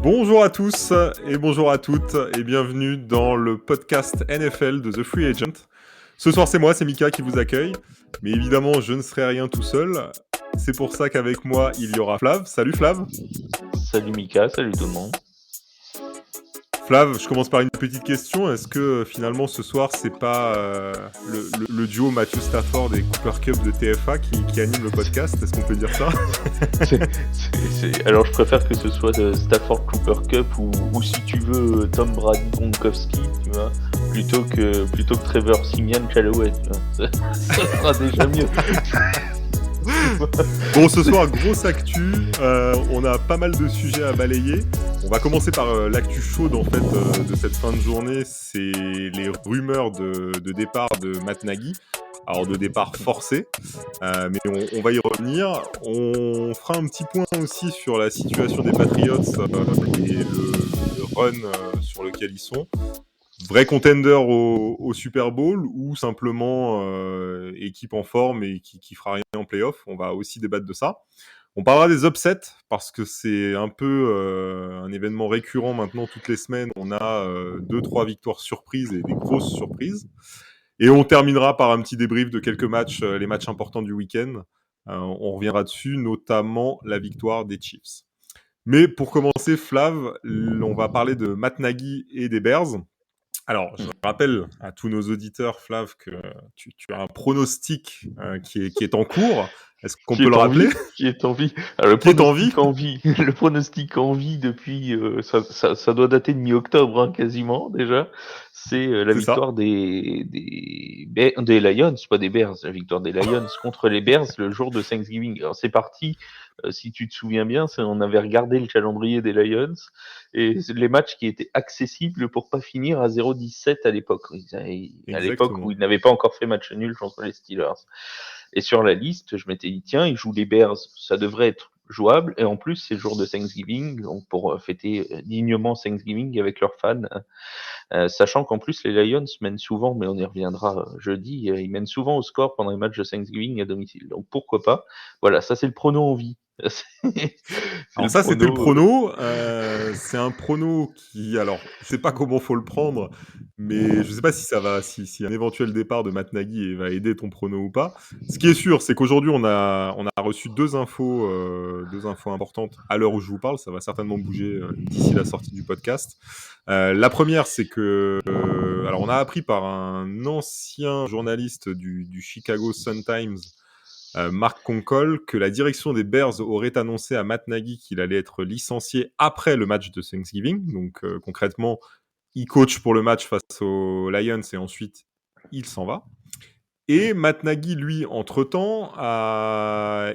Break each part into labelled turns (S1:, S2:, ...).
S1: Bonjour à tous et bonjour à toutes et bienvenue dans le podcast NFL de The Free Agent. Ce soir c'est moi, c'est Mika qui vous accueille, mais évidemment je ne serai rien tout seul. C'est pour ça qu'avec moi il y aura Flav. Salut Flav.
S2: Salut Mika, salut tout le monde.
S1: Flav, je commence par une petite question. Est-ce que finalement ce soir c'est pas le duo Matthew Stafford et Cooper Kupp de TFA qui anime le podcast? Est-ce qu'on peut dire ça?
S2: Alors je préfère que ce soit de Stafford Cooper Cup ou si tu veux Tom Brady Gronkowski, tu vois, plutôt que Trevor Siemian Callaway, tu vois. Ça sera déjà mieux.
S1: Bon, ce soir, grosse actu, on a pas mal de sujets à balayer. On va commencer par l'actu chaude en fait de cette fin de journée, c'est les rumeurs de départ de Matt Nagy. Alors de départ forcé, mais on va y revenir. On fera un petit point aussi sur la situation des Patriots et le run sur lequel ils sont. Vrai contender au Super Bowl ou simplement équipe en forme et qui fera rien en playoff. On va aussi débattre de ça. On parlera des upsets parce que c'est un peu un événement récurrent maintenant toutes les semaines. On a 2-3 victoires surprises et des grosses surprises. Et on terminera par un petit débrief de quelques matchs, les matchs importants du week-end. On reviendra dessus, notamment la victoire des Chiefs. Mais pour commencer, Flav, on va parler de Matt Nagy et des Bears. Alors, je rappelle à tous nos auditeurs, Flav, que tu as un pronostic qui est en cours. Est-ce qu'on peut le rappeler?
S2: Qui est en vie. Alors, le pronostic en vie. Le pronostic en vie depuis, ça doit dater de mi-octobre, hein, quasiment déjà. C'est la victoire des Lions, pas des Bears, la victoire des Lions contre les Bears le jour de Thanksgiving. Alors c'est parti. Si tu te souviens bien, on avait regardé le calendrier des Lions et les matchs qui étaient accessibles pour pas finir à 0-17 à l'époque. À l'époque où ils n'avaient pas encore fait match nul contre les Steelers. Et sur la liste, je m'étais dit, tiens, ils jouent les Bears, ça devrait être jouable. Et en plus, c'est le jour de Thanksgiving, donc pour fêter dignement Thanksgiving avec leurs fans. Sachant qu'en plus, les Lions mènent souvent, mais on y reviendra jeudi, ils mènent souvent au score pendant les matchs de Thanksgiving à domicile. Donc pourquoi pas? Voilà, ça c'est le prono en vie.
S1: Alors ça, c'était le prono. C'est un prono qui, alors, je sais pas comment faut le prendre, mais je sais pas si ça va, si un éventuel départ de Matt Nagy va aider ton prono ou pas. Ce qui est sûr, c'est qu'aujourd'hui, on a reçu deux infos importantes à l'heure où je vous parle. Ça va certainement bouger d'ici la sortie du podcast. La première, c'est que, alors, on a appris par un ancien journaliste du Chicago Sun-Times, Mark Konkol, que la direction des Bears aurait annoncé à Matt Nagy qu'il allait être licencié après le match de Thanksgiving. Donc concrètement, il coach pour le match face aux Lions et ensuite il s'en va. Et Matt Nagy, lui, entre-temps, a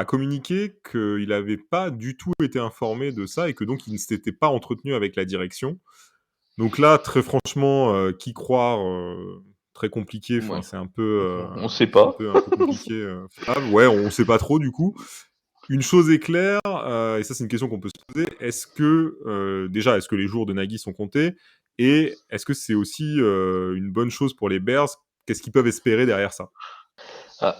S1: communiqué qu'il n'avait pas du tout été informé de ça et que donc il ne s'était pas entretenu avec la direction. Donc là, très franchement, qui croire très compliqué. Enfin, c'est un peu.
S2: On sait pas.
S1: Un peu compliqué. Ouais, on sait pas trop du coup. Une chose est claire, et ça c'est une question qu'on peut se poser. Est-ce que les jours de Nagy sont comptés, et est-ce que c'est aussi une bonne chose pour les Bears? Qu'est-ce qu'ils peuvent espérer derrière ça?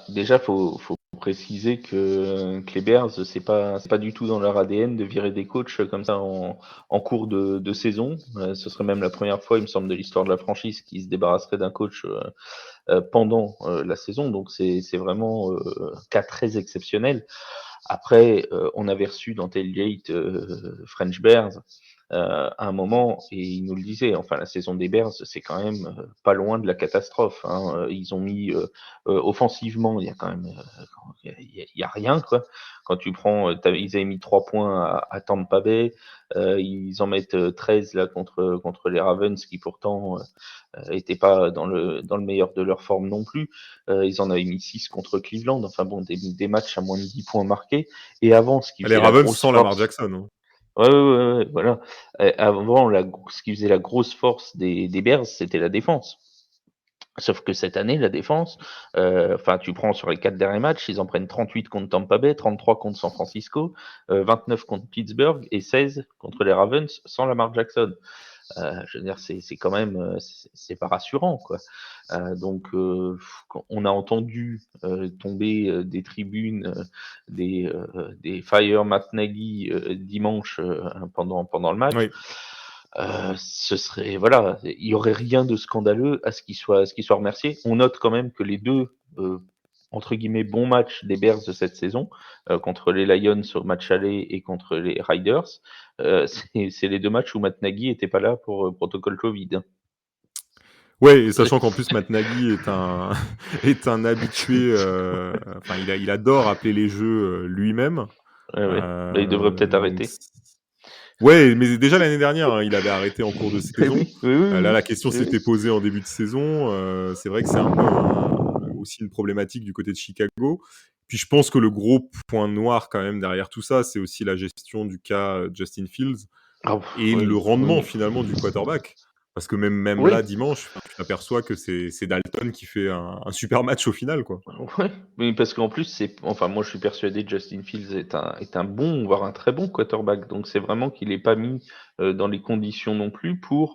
S2: Déjà, faut préciser que les Bears, c'est pas du tout dans leur ADN de virer des coachs comme ça en cours de saison. Ce serait même la première fois, il me semble, de l'histoire de la franchise qui se débarrasserait d'un coach pendant la saison. Donc c'est vraiment cas très exceptionnel. Après, on avait reçu dans Tailgate French Bears à un moment, et il nous le disait, enfin la saison des Bears, c'est quand même pas loin de la catastrophe. Hein. Ils ont mis offensivement, il y a quand même, il y a rien quoi. Quand tu prends, ils avaient mis 3 points à Tampa Bay, ils en mettent 13 là contre les Ravens qui pourtant étaient pas dans le meilleur de leur forme non plus. Ils en avaient mis 6 contre Cleveland. Enfin bon, des matchs à moins de 10 points marqués. Et avant, ce qui faisait
S1: les Ravens sans Lamar Jackson. Hein.
S2: Ouais, voilà. Avant, ce qui faisait la grosse force des Bears, c'était la défense. Sauf que cette année, la défense, tu prends sur les 4 derniers matchs, ils en prennent 38 contre Tampa Bay, 33 contre San Francisco, 29 contre Pittsburgh et 16 contre les Ravens sans Lamar Jackson. Je veux dire, c'est quand même, c'est pas rassurant, quoi. On a entendu tomber des tribunes, des Fire Matt Nagy dimanche pendant le match.
S1: Oui.
S2: Ce serait voilà, il y aurait rien de scandaleux à ce qu'il soit remercié. On note quand même que les deux entre guillemets bons matchs des Bears de cette saison contre les Lions au match aller et contre les Riders, c'est les deux matchs où Matt Nagy était pas là pour protocole Covid. Hein.
S1: Ouais, et sachant qu'en plus Matt Nagy est un est un habitué, enfin il adore appeler les jeux lui-même.
S2: Ouais. Là, il devrait peut-être
S1: Donc
S2: arrêter.
S1: ouais, mais déjà l'année dernière, hein, il avait arrêté en cours de
S2: Eh
S1: saison.
S2: oui.
S1: Là, la question
S2: Oui, oui.
S1: s'était posée en début de saison. C'est vrai que c'est un peu aussi une problématique du côté de Chicago. Puis je pense que le gros point noir quand même derrière tout ça, c'est aussi la gestion du cas Justin Fields
S2: Ah,
S1: et le
S2: oui,
S1: rendement
S2: oui.
S1: finalement du quarterback. Parce que même
S2: Oui.
S1: là, dimanche, tu t'aperçois que c'est Dalton qui fait un super match au final, quoi.
S2: Ouais, mais parce qu'en plus, moi je suis persuadé que Justin Fields est un bon, voire un très bon quarterback. Donc c'est vraiment qu'il n'est pas mis dans les conditions non plus pour,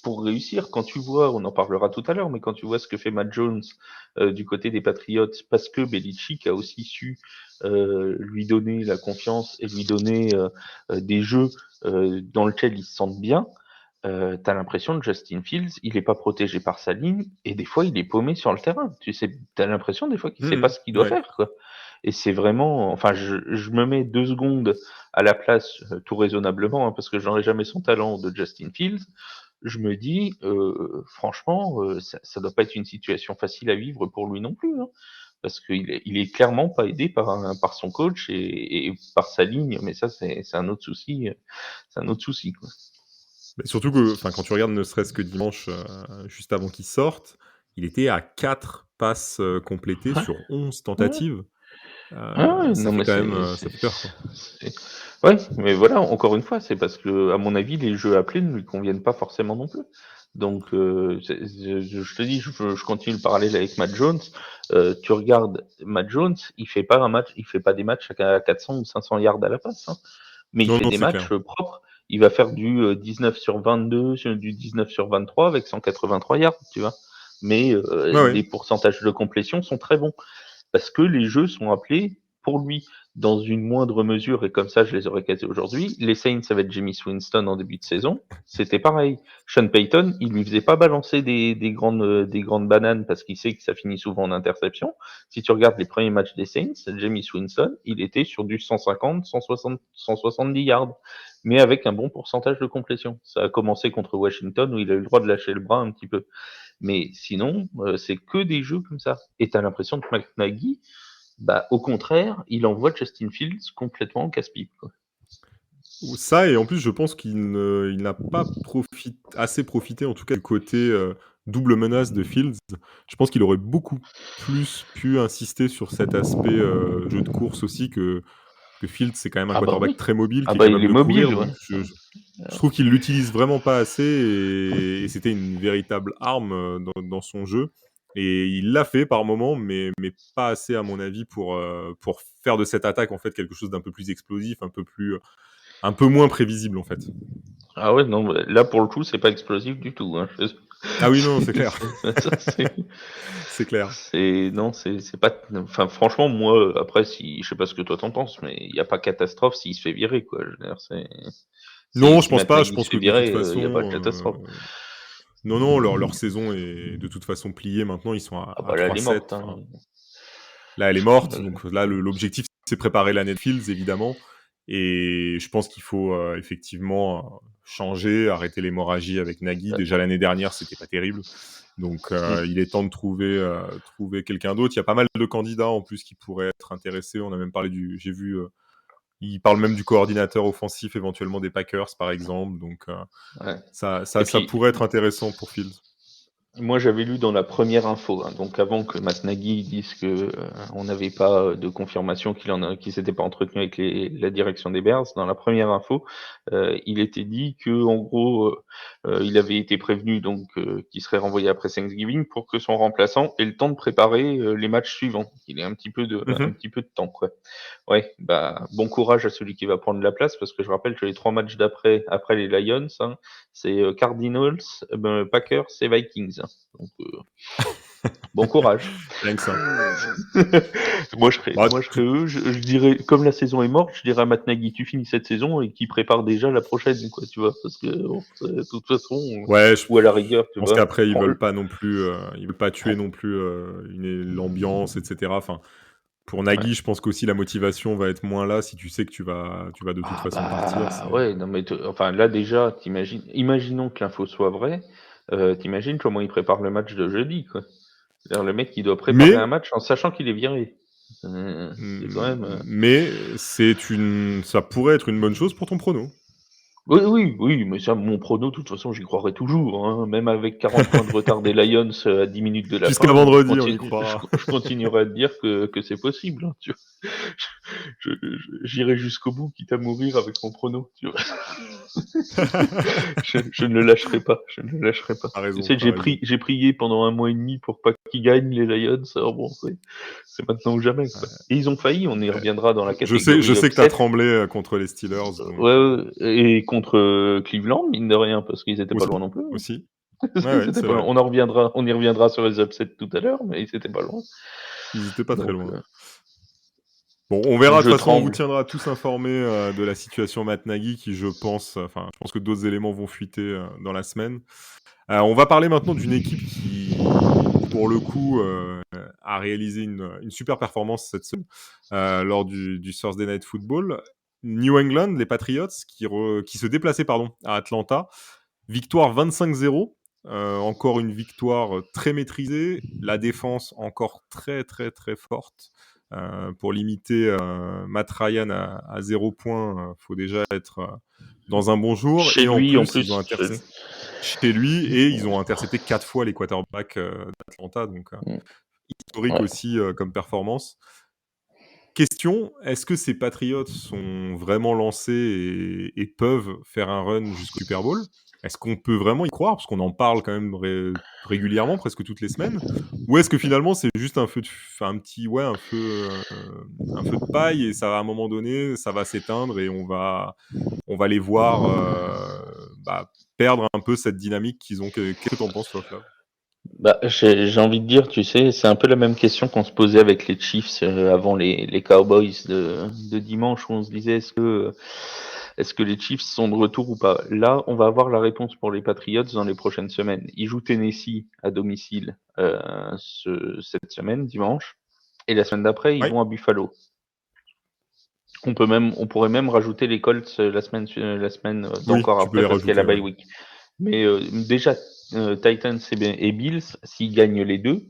S2: pour réussir. Quand tu vois, on en parlera tout à l'heure, mais quand tu vois ce que fait Matt Jones du côté des Patriots, parce que Belichick a aussi su lui donner la confiance et lui donner des jeux dans lesquels il se sente bien. T'as l'impression que Justin Fields, il est pas protégé par sa ligne et des fois il est paumé sur le terrain. Tu sais, t'as l'impression des fois qu'il sait pas ce qu'il doit
S1: Ouais.
S2: faire, quoi. Et c'est vraiment, je me mets 2 secondes à la place, tout raisonnablement, hein, parce que j'aurais jamais son talent de Justin Fields. Je me dis, franchement, ça doit pas être une situation facile à vivre pour lui non plus, hein, parce qu'il est clairement pas aidé par son coach et par sa ligne. Mais ça, c'est un autre souci, quoi.
S1: Mais surtout que, enfin, quand tu regardes ne serait-ce que dimanche, juste avant qu'il sorte, il était à 4 passes, complétées
S2: Ouais,
S1: sur 11
S2: ouais.
S1: tentatives.
S2: Ah ouais,
S1: Ça
S2: non
S1: fait
S2: mais
S1: quand même, ça fait peur, quoi.
S2: c'est ouais, mais voilà, encore une fois, c'est parce que à mon avis, les jeux appelés ne lui conviennent pas forcément non plus. Donc je te dis, je continue le parallèle avec Matt Jones. Tu regardes Matt Jones, il fait pas des matchs à 400 ou 500 yards à la passe, hein, mais il
S1: Non,
S2: fait
S1: non,
S2: des
S1: c'est clair.
S2: matchs propres. Il va faire du 19 sur 22, du 19 sur 23 avec 183 yards, tu vois. Mais
S1: Ouais, ouais.
S2: les pourcentages de complétion sont très bons parce que les jeux sont appelés pour lui dans une moindre mesure, et comme ça je les aurais casés aujourd'hui. Les Saints avec Jameis Winston en début de saison, c'était pareil. Sean Payton, il lui faisait pas balancer des grandes bananes parce qu'il sait que ça finit souvent en interception. Si tu regardes les premiers matchs des Saints, Jameis Winston, il était sur du 150, 160, 170 yards, mais avec un bon pourcentage de complétion. Ça a commencé contre Washington où il a eu le droit de lâcher le bras un petit peu. Mais sinon, c'est que des jeux comme ça. Et t'as l'impression que McNaghy, bah, au contraire, il envoie Justin Fields complètement en casse-pipe, quoi.
S1: Ou ça et en plus, je pense il n'a pas assez profité, en tout cas, du côté, double menace de Fields. Je pense qu'il aurait beaucoup plus pu insister sur cet aspect, jeu de course aussi que Fields, c'est quand même un
S2: Ah bah
S1: quarterback
S2: oui.
S1: très mobile,
S2: Ah
S1: qui est
S2: bah il
S1: capable
S2: est
S1: de courir,
S2: mobile, ouais.
S1: donc je trouve qu'il l'utilise vraiment pas assez et c'était une véritable arme, dans son jeu et il l'a fait par moments, mais pas assez à mon avis pour faire de cette attaque, en fait, quelque chose d'un peu plus explosif, un peu moins prévisible, en fait.
S2: Ah ouais, non, bah, là pour le coup, c'est pas explosif du tout, hein.
S1: Ah oui, non, c'est clair.
S2: Ça,
S1: C'est clair.
S2: non, c'est pas, enfin, franchement, moi, après, si, je sais pas ce que toi t'en penses, mais il y a pas catastrophe s'il se fait virer, quoi. Je veux dire,
S1: Non, je
S2: si
S1: pense
S2: Matt
S1: pas. Je
S2: Nagy se
S1: pense
S2: fait
S1: que de toute
S2: virer, il
S1: façon,
S2: y a pas de catastrophe.
S1: non, non, leur saison est de toute façon pliée maintenant. Ils sont
S2: Ah
S1: à
S2: bah là, elle est
S1: 3-7.
S2: morte, hein.
S1: Enfin, là, elle est morte. Donc là, l'objectif, c'est préparer l'année de Fields, évidemment. Et je pense qu'il faut effectivement changer, arrêter l'hémorragie avec Nagy. Déjà l'année dernière, c'était pas terrible. Donc
S2: Mm.
S1: il est temps de trouver quelqu'un d'autre. Il y a pas mal de candidats en plus qui pourraient être intéressés. On a même parlé j'ai vu, il parle même du coordinateur offensif éventuellement des Packers par exemple. Donc
S2: Ouais. Et
S1: ça
S2: puis,
S1: pourrait être intéressant pour Fields.
S2: Moi, j'avais lu dans la première info, hein, donc avant que Matt Nagy dise que on n'avait pas de confirmation qu'il s'était pas entretenu avec la direction des Bears. Dans la première info, il était dit que en gros, il avait été prévenu donc qu'il serait renvoyé après Thanksgiving pour que son remplaçant ait le temps de préparer les matchs suivants. Il ait un petit peu de temps, quoi. Ouais, bah bon courage à celui qui va prendre la place parce que je rappelle que les 3 matchs après les Lions, hein, c'est Cardinals, Packers et Vikings. Donc, bon courage.
S1: Rien que ça. Bah,
S2: Moi, je serais eux. Je dirais, comme la saison est morte, je dirais à Matt Nagy, tu finis cette saison et qui prépare déjà la prochaine, quoi, tu vois, parce que bon, de toute façon,
S1: ouais, je
S2: ou à la rigueur, tu
S1: pense
S2: vois,
S1: qu'après ils
S2: prends
S1: veulent pas non plus, ils veulent pas tuer
S2: ouais,
S1: non plus l'ambiance, etc. Enfin, pour
S2: ouais.
S1: Nagy, je pense qu'aussi la motivation va être moins là si tu sais que tu vas de toute
S2: Ah
S1: façon partir.
S2: bah ouais, non mais enfin là déjà, imaginons que l'info soit vraie, t'imagines comment il prépare le match de jeudi, quoi. C'est-à-dire le mec qui doit préparer un
S1: Mais
S2: match en sachant qu'il est viré. C'est quand même.
S1: ça pourrait être une bonne chose pour ton prono.
S2: Oui, oui, oui, mais ça, mon prono, de toute façon, j'y croirais toujours, hein. Même avec 40 points de retard des Lions à 10 minutes de la
S1: Jusqu'à
S2: fin,
S1: vendredi, on y croira.
S2: je continuerai à te dire que c'est possible, hein, tu vois. J'irai jusqu'au bout, quitte à mourir avec mon prono, tu vois. Je ne le lâcherai pas, je ne le lâcherai pas.
S1: T'as
S2: Tu
S1: raison,
S2: sais,
S1: t'as raison.
S2: j'ai prié pendant 1 mois et demi pour pas qu'ils gagnent les Lions. Alors bon, c'est maintenant ou jamais, quoi. Et ils ont failli, on y
S1: Ouais.
S2: reviendra dans la
S1: Je
S2: catégorie
S1: sais que t'as
S2: upset.
S1: tremblé contre les Steelers, donc
S2: Ouais, et contre Cleveland, mine de rien, parce qu'ils étaient pas
S1: aussi,
S2: loin non plus.
S1: aussi. Ouais,
S2: Ils
S1: ouais,
S2: étaient
S1: c'est
S2: pas loin.
S1: vrai.
S2: On y reviendra sur les upsets tout à l'heure, mais ils étaient pas loin.
S1: Ils étaient pas très
S2: Donc,
S1: loin. Bon, on verra. De
S2: je
S1: toute façon, on vous
S2: tremble.
S1: tiendra tous informés de la situation Matt Nagy, qui, je pense que d'autres éléments vont fuiter dans la semaine. On va parler maintenant d'une équipe qui, pour le coup, a réalisé une super performance cette semaine lors du Thursday Night Football. New England, les Patriots, qui se déplaçaient à Atlanta. Victoire 25-0. Encore une victoire très maîtrisée. La défense encore très très très forte. Pour limiter Matt Ryan à 0 points, faut déjà être dans un bon jour.
S2: Chez
S1: Et en
S2: lui, en
S1: plus, ils ont
S2: plus.
S1: intercepté chez lui et ils ont intercepté 4 fois les quarterbacks d'Atlanta. Donc, historique
S2: Ouais.
S1: aussi comme performance. Question, est-ce que ces Patriots sont vraiment lancés et peuvent faire un run jusqu'au Super Bowl? Est-ce qu'on peut vraiment y croire? Parce qu'on en parle quand même régulièrement, presque toutes les semaines. Ou est-ce que finalement c'est juste un feu un feu de paille et ça va, à un moment donné, ça va s'éteindre et on va les voir perdre un peu cette dynamique qu'ils ont. Qu'est-ce que t'en penses, toi, Flav?
S2: Bah, j'ai envie de dire, tu sais, c'est un peu la même question qu'on se posait avec les Chiefs avant les Cowboys de dimanche où on se disait est-ce que les Chiefs sont de retour ou pas? Là, on va avoir la réponse pour les Patriots dans les prochaines semaines. Ils jouent Tennessee à domicile cette semaine, dimanche, et la semaine d'après, ils
S1: Oui,
S2: vont à Buffalo. On pourrait même rajouter les Colts la semaine
S1: oui,
S2: d'encore
S1: tu peux
S2: après
S1: les
S2: parce qu'il y a la
S1: rajouter,
S2: bye
S1: ouais.
S2: week. Mais déjà, Titans et Bills, s'ils gagnent les deux,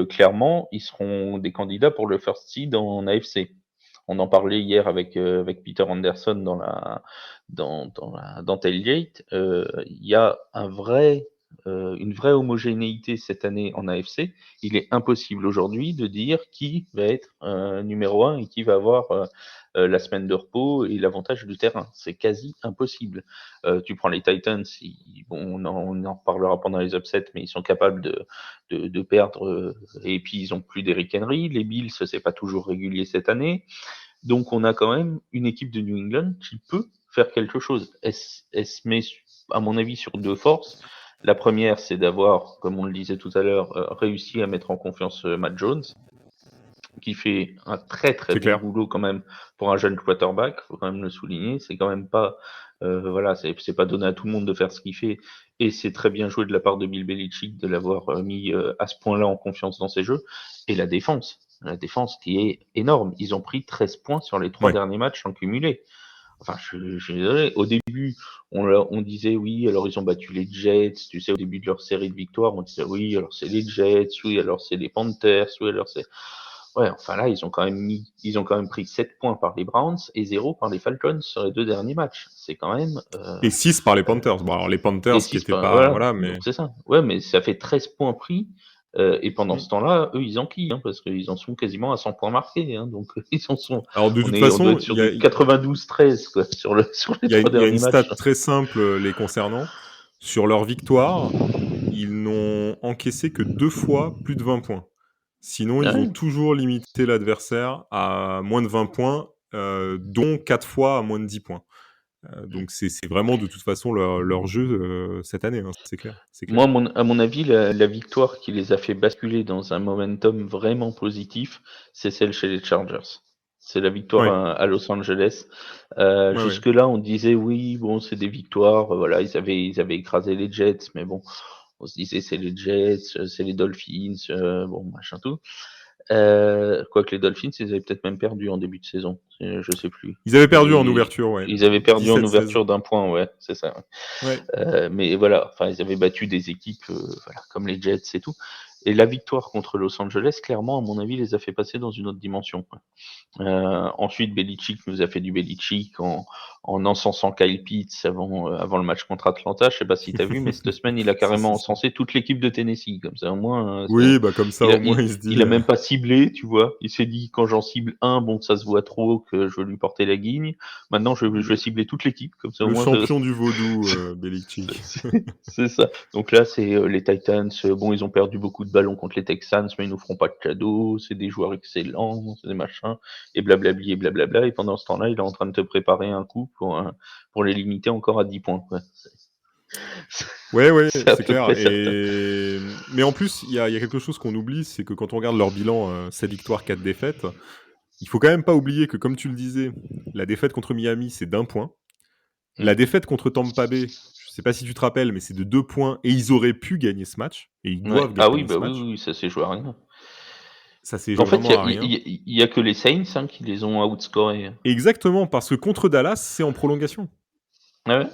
S2: clairement, ils seront des candidats pour le first seed en AFC. On en parlait hier avec Peter Anderson dans Tailgate. Il y a une vraie homogénéité cette année en AFC. Il est impossible aujourd'hui de dire qui va être numéro 1 et qui va avoir la semaine de repos et l'avantage du terrain. C'est quasi impossible. Tu prends les Titans, bon, on en reparlera pendant les upsets, mais ils sont capables de perdre. Et puis ils ont plus d'Eric Henry. Les Bills, c'est pas toujours régulier cette année. Donc on a quand même une équipe de New England qui peut faire quelque chose. Elle se met, à mon avis, sur deux forces. La première, c'est d'avoir, comme on le disait tout à l'heure, réussi à mettre en confiance Matt Jones, qui fait un très très
S1: C'est
S2: bon
S1: clair.
S2: boulot quand même pour un jeune quarterback, faut quand même le souligner. C'est quand même pas, voilà, c'est pas donné à tout le monde de faire ce qu'il fait, et c'est très bien joué de la part de Bill Belichick de l'avoir mis à ce point-là en confiance dans ses jeux. Et la défense qui est énorme. Ils ont pris 13 points sur les 3
S1: Ouais.
S2: derniers matchs en cumulé. Enfin, je suis désolé. Au début, on disait oui, alors ils ont battu les Jets. Tu sais, au début de leur série de victoires, on disait oui, alors c'est les Jets, oui, alors c'est les Panthers, oui, alors c'est. Ouais, enfin là, ils ont quand même pris 7 points par les Browns et 0 par les Falcons sur les 2 derniers matchs. C'est quand même,
S1: Et 6 par les Panthers. Bon, alors les
S2: et
S1: Panthers qui
S2: 6
S1: étaient
S2: par
S1: pas,
S2: voilà,
S1: voilà,
S2: donc
S1: mais
S2: c'est ça. Ouais, mais ça fait 13 points pris, et pendant
S1: Mmh.
S2: ce temps-là, eux, ils enquillent, hein, parce qu'ils en sont quasiment à 100 points marqués, hein, donc ils en sont
S1: Alors de toute
S2: on doit
S1: façon,
S2: être sur du 92-13 quoi, sur les 3
S1: il y a une
S2: derniers
S1: stat
S2: matchs.
S1: très simple les concernant. Sur leur victoire, ils n'ont encaissé que 2 fois plus de 20 points. Sinon,
S2: Ah
S1: ils ont
S2: ouais.
S1: toujours limité l'adversaire à moins de 20 points, dont 4 fois à moins de 10 points.
S2: Mmh.
S1: Donc c'est vraiment de toute façon leur jeu, cette année, hein, c'est clair, c'est clair.
S2: Moi, à mon avis, la victoire qui les a fait basculer dans un momentum vraiment positif, c'est celle chez les Chargers. C'est la victoire
S1: Ouais,
S2: à Los Angeles.
S1: ouais, ouais.
S2: Jusque-là, on disait oui, bon, c'est des victoires. Voilà, ils avaient écrasé les Jets, mais bon, on se disait c'est les Jets, c'est les Dolphins, bon, machin tout. Quoique les Dolphins, ils avaient peut-être même perdu en début de saison, je sais plus.
S1: Ils avaient perdu en
S2: Et
S1: ouverture, ouais,
S2: ils avaient perdu en
S1: 17-16.
S2: ouverture d'1 point, ouais, c'est ça.
S1: Ouais.
S2: Mais voilà, enfin, ils avaient battu des équipes voilà, comme les Jets et tout. Et la victoire contre Los Angeles, clairement, à mon avis, les a fait passer dans une autre dimension, quoi. Ensuite, Belichick nous a fait du Belichick en encensant Kyle Pitts avant le match contre Atlanta. Je sais pas si tu as vu, mais cette semaine, il a
S1: Si,
S2: carrément
S1: si, si.
S2: encensé toute l'équipe de Tennessee. Comme ça, au moins,
S1: Oui, bah, comme ça,
S2: il a,
S1: au moins,
S2: il,
S1: il se dit,
S2: il a même pas ciblé, tu vois. Il s'est dit, quand j'en cible un, bon, ça se voit trop que je veux lui porter la guigne. Maintenant, je vais
S1: le
S2: cibler toute l'équipe. Comme ça, au
S1: le
S2: moins,
S1: champion du vaudou, Belichick.
S2: c'est ça. Donc là, c'est les Titans. Bon, ils ont perdu beaucoup de ballons contre les Texans, mais ils nous feront pas de cadeaux. C'est des joueurs excellents, c'est des machins, et blablabli et blablabla. Et pendant ce temps-là, il est en train de te préparer un coup pour les limiter encore à 10 points, quoi.
S1: Ouais, ouais,
S2: C'est à
S1: c'est
S2: peu
S1: clair
S2: près certain.
S1: mais en plus, il y a quelque chose qu'on oublie, c'est que quand on regarde leur bilan, 7 victoires, 4 défaites, il faut quand même pas oublier que, comme tu le disais, la défaite contre Miami, c'est d'1 point. La
S2: Mm.
S1: défaite contre Tampa Bay, je sais pas si tu te rappelles, mais c'est de 2 points et ils auraient pu gagner ce match et ils
S2: Ouais.
S1: doivent
S2: Ah oui,
S1: gagner
S2: bah
S1: ce
S2: oui,
S1: match.
S2: oui, ça s'est joué à rien.
S1: Ça s'est
S2: En
S1: joué
S2: fait,
S1: vraiment à rien.
S2: il y a que les Saints hein, qui les ont outscorés.
S1: Exactement, parce que contre Dallas, c'est en prolongation.
S2: Ah ouais?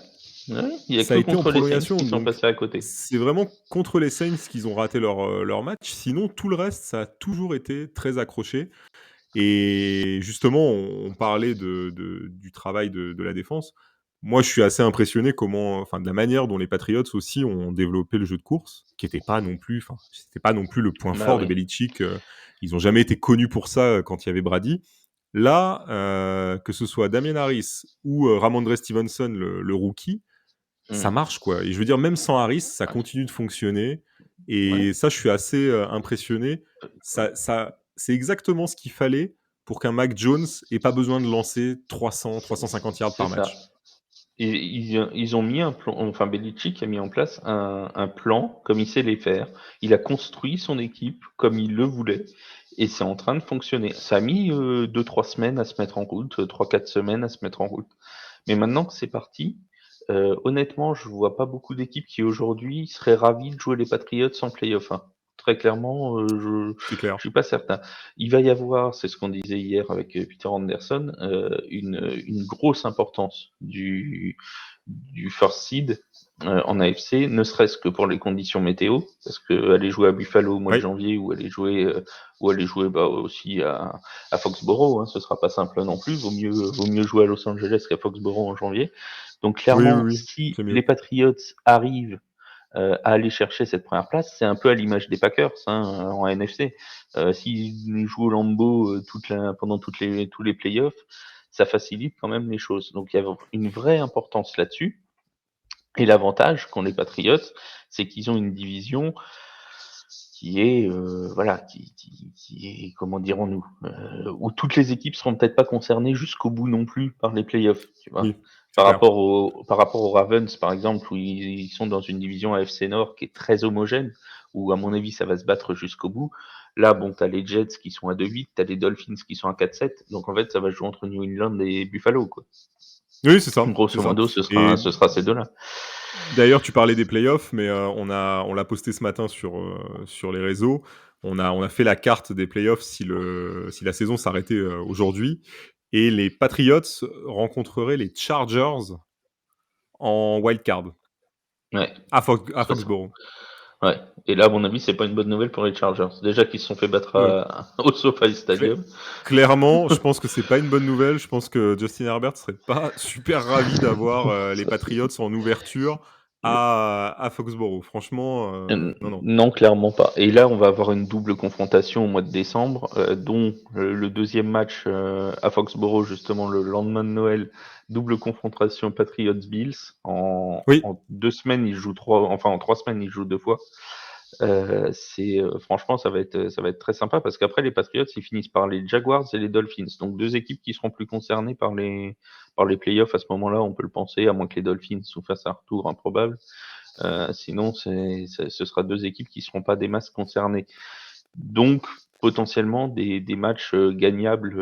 S2: Ouais, il y a
S1: Ça a
S2: que
S1: été en
S2: contre les Saints
S1: prolongation,
S2: qui sont
S1: donc
S2: passés à côté.
S1: c'est vraiment contre les Saints qu'ils ont raté leur match. Sinon, tout le reste, ça a toujours été très accroché. Et justement, on parlait du travail de la défense. Moi, je suis assez impressionné de la manière dont les Patriots aussi ont développé le jeu de course, qui était pas non plus, c'était pas non plus le point
S2: Bah
S1: fort de
S2: oui.
S1: Belichick. Ils ont jamais été connus pour ça quand il y avait Brady. Là, que ce soit Damien Harris ou Ramondre Stevenson, le rookie, ça
S2: Mm.
S1: marche quoi. Et je veux dire, même sans Harris, ça continue de fonctionner.
S2: Ouais.
S1: Et ça, je suis assez impressionné. C'est exactement ce qu'il fallait pour qu'un Mac Jones ait pas besoin de lancer 300, 350 yards
S2: C'est
S1: par
S2: ça.
S1: match.
S2: Et ils ont mis un plan, enfin Belichick a mis en place un plan comme il sait les faire. Il a construit son équipe comme il le voulait et c'est en train de fonctionner. Ça a mis 2-3 semaines à se mettre en route, 3-4 semaines à se mettre en route. Mais maintenant que c'est parti, honnêtement, je vois pas beaucoup d'équipes qui aujourd'hui seraient ravies de jouer les Patriots en playoff 1. Très clairement,
S1: C'est clair.
S2: je suis pas certain. Il va y avoir, c'est ce qu'on disait hier avec Peter Anderson, une grosse importance du first seed en AFC, ne serait-ce que pour les conditions météo, parce que aller jouer à Buffalo au mois de
S1: Oui,
S2: janvier ou aller jouer bah, aussi à Foxborough, hein, ce sera pas simple non plus. Vaut mieux jouer à Los Angeles qu'à Foxborough en janvier. Donc
S1: oui,
S2: clairement,
S1: oui, oui,
S2: si
S1: c'est mieux.
S2: les Patriots arrivent à aller chercher cette première place, c'est un peu à l'image des Packers hein, en NFC. S'ils jouent au Lambeau pendant tous les playoffs, ça facilite quand même les choses. Donc il y a une vraie importance là-dessus. Et l'avantage qu'ont les Patriots, c'est qu'ils ont une division qui est voilà, qui est comment dirons-nous, où toutes les équipes seront peut-être pas concernées jusqu'au bout non plus par les playoffs, tu vois.
S1: Oui, c'est clair.
S2: Par rapport aux Ravens par exemple, où ils sont dans une division AFC Nord qui est très homogène, où à mon avis ça va se battre jusqu'au bout. Là, bon, t'as les Jets qui sont à 2-8, t'as les Dolphins qui sont à 4-7, donc en fait ça va jouer entre New England et Buffalo, quoi.
S1: Oui, c'est ça, c'est
S2: Grosso
S1: ça.
S2: modo,
S1: Et
S2: ce sera ces deux-là.
S1: d'ailleurs, tu parlais des playoffs, mais on l'a posté ce matin sur les réseaux. On a fait la carte des playoffs si la saison s'arrêtait aujourd'hui. Et les Patriots rencontreraient les Chargers en wild card
S2: Ouais,
S1: à
S2: ça,
S1: Foxborough.
S2: Ouais. Et là, à mon avis, c'est pas une bonne nouvelle pour les Chargers. Déjà qu'ils se sont fait battre
S1: Ouais.
S2: au SoFi
S1: Cla-
S2: Stadium.
S1: Clairement, je pense que c'est pas une bonne nouvelle. Je pense que Justin Herbert serait pas super ravi d'avoir les Patriots en ouverture à Foxborough. Franchement, non, non.
S2: Non, clairement pas. Et là, on va avoir une double confrontation au mois de décembre, dont le deuxième match à Foxborough, justement le lendemain de Noël, double confrontation Patriots-Bills.
S1: Oui,
S2: En 2 semaines, ils jouent enfin en 3 semaines, ils jouent 2 fois. Franchement, ça va être très sympa parce qu'après les Patriots, ils finissent par les Jaguars et les Dolphins. Donc 2 équipes qui seront plus concernées par les playoffs à ce moment-là, on peut le penser, à moins que les Dolphins nous fassent un retour improbable. Sinon, ce sera 2 équipes qui ne seront pas des masses concernées. Donc, potentiellement, des matchs gagnables.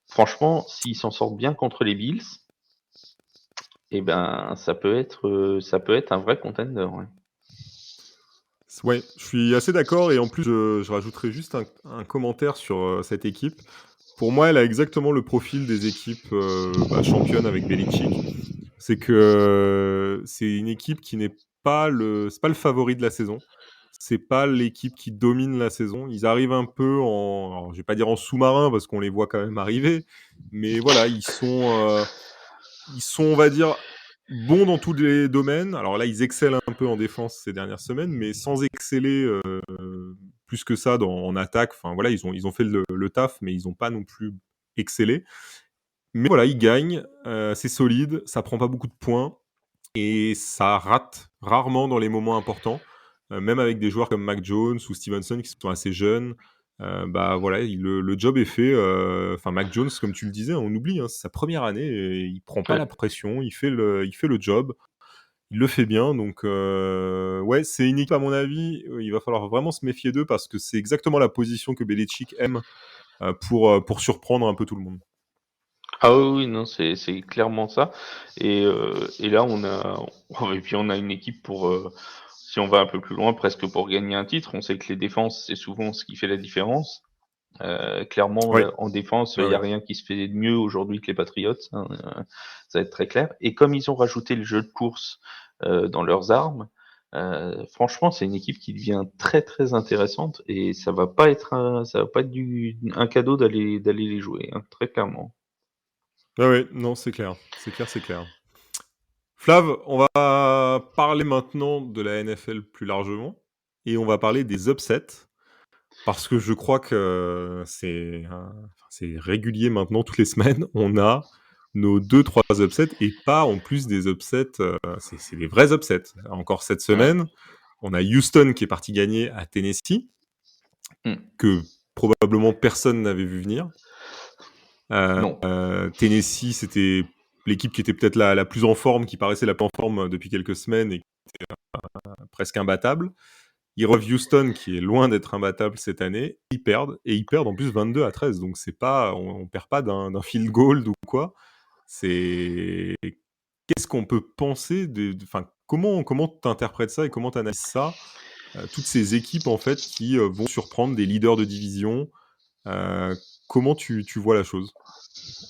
S2: Franchement, s'ils s'en sortent bien contre les Bills, eh ben, ça peut être un vrai contender. Ouais.
S1: ouais, je suis assez d'accord. Et en plus, je rajouterais juste un commentaire sur cette équipe. Pour moi, elle a exactement le profil des équipes championnes avec Belichick. C'est que c'est une équipe qui n'est pas c'est pas le favori de la saison. C'est pas l'équipe qui domine la saison. Ils arrivent un peu alors, je vais pas dire en sous-marin parce qu'on les voit quand même arriver, mais voilà, ils sont, on va dire, bons dans tous les domaines. Alors là, ils excellent un peu en défense ces dernières semaines, mais sans exceller plus que ça en attaque. Enfin voilà, ils ont fait le taf, mais ils n'ont pas non plus excellé. Mais voilà, ils gagnent, c'est solide, ça prend pas beaucoup de points et ça rate rarement dans les moments importants. Même avec des joueurs comme Mac Jones ou Stevenson qui sont assez jeunes, bah voilà, le job est fait. Enfin, Mac Jones, comme tu le disais, on oublie, hein, c'est sa première année et il prend pas
S2: Ouais.
S1: la pression, il fait le job, il le fait bien. Donc, ouais, c'est une équipe, à mon avis, il va falloir vraiment se méfier d'eux parce que c'est exactement la position que Belichick aime pour surprendre un peu tout le monde.
S2: Ah oui, oui, non, c'est clairement ça. Et là, et puis on a une équipe si on va un peu plus loin, presque pour gagner un titre. On sait que les défenses, c'est souvent ce qui fait la différence. Clairement,
S1: Oui,
S2: en défense, il
S1: ouais,
S2: n'y a
S1: ouais.
S2: rien qui se fait de mieux aujourd'hui que les Patriots, hein, ça va être très clair. Et comme ils ont rajouté le jeu de course dans leurs armes, franchement, c'est une équipe qui devient très très intéressante et ça va pas être un cadeau d'aller les jouer, hein, très clairement.
S1: Ouais, ouais, non, c'est clair. C'est clair, c'est clair. Flav, on va parler maintenant de la NFL plus largement et on va parler des upsets parce que je crois que c'est régulier maintenant, toutes les semaines, on a nos deux, trois upsets et pas en plus des upsets, c'est des vrais upsets. Encore cette
S2: Ouais.
S1: semaine, on a Houston qui est parti gagner à Tennessee,
S2: Mm.
S1: que probablement personne n'avait vu venir.
S2: Non.
S1: Tennessee, c'était l'équipe qui était peut-être la plus en forme, qui paraissait la plus en forme depuis quelques semaines et presque imbattable. Ils reviennent Houston, qui est loin d'être imbattable cette année. Ils perdent en plus 22-13. Donc c'est pas, on perd pas d'un field goal ou quoi. C'est qu'est-ce qu'on peut penser enfin, comment t'interprètes ça et comment t'analyses ça, toutes ces équipes en fait qui vont surprendre des leaders de division. euh, Comment tu vois la chose?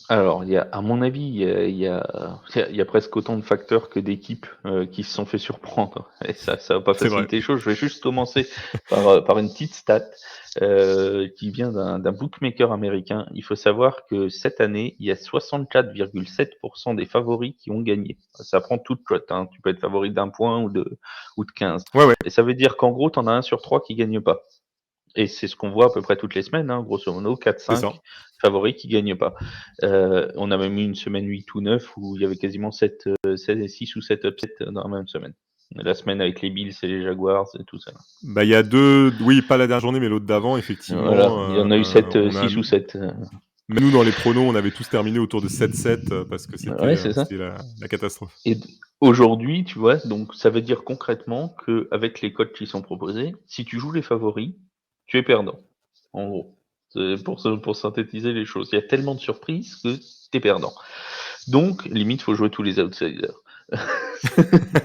S2: Alors, à mon avis, il y a presque autant de facteurs que d'équipes qui se sont fait surprendre. Et ça va pas
S1: C'est vrai.
S2: faciliter les choses. Je vais juste commencer par une petite stat qui vient d'un bookmaker américain. Il faut savoir que cette année, il y a 64,7% des favoris qui ont gagné. Ça prend toute cote, hein. Tu peux être favori d'un point ou de 15.
S1: Ouais, ouais,
S2: Et ça veut dire qu'en gros, tu en as un sur trois qui gagne pas. Et c'est ce qu'on voit à peu près toutes les semaines, hein, grosso modo,
S1: c'est
S2: 4-5
S1: ça.
S2: favoris qui gagnent pas. On a même eu une semaine 8 ou 9 où il y avait quasiment 6 ou 7 upsets dans la même semaine. La semaine avec les Bills et les Jaguars et tout ça.
S1: Bah, il y a deux, oui, pas la dernière journée, mais l'autre d'avant,
S2: Voilà,
S1: effectivement.
S2: il y en a eu 6 ou 7.
S1: Nous, dans les pronos, on avait tous terminé autour de 7-7 parce que c'était
S2: Ouais, c'est ça.
S1: c'était la catastrophe.
S2: Et aujourd'hui, tu vois, donc ça veut dire concrètement qu'avec les codes qui sont proposés, si tu joues les favoris, tu es perdant. En gros. C'est pour synthétiser les choses. Il y a tellement de surprises que tu es perdant. Donc, limite, faut jouer tous les outsiders.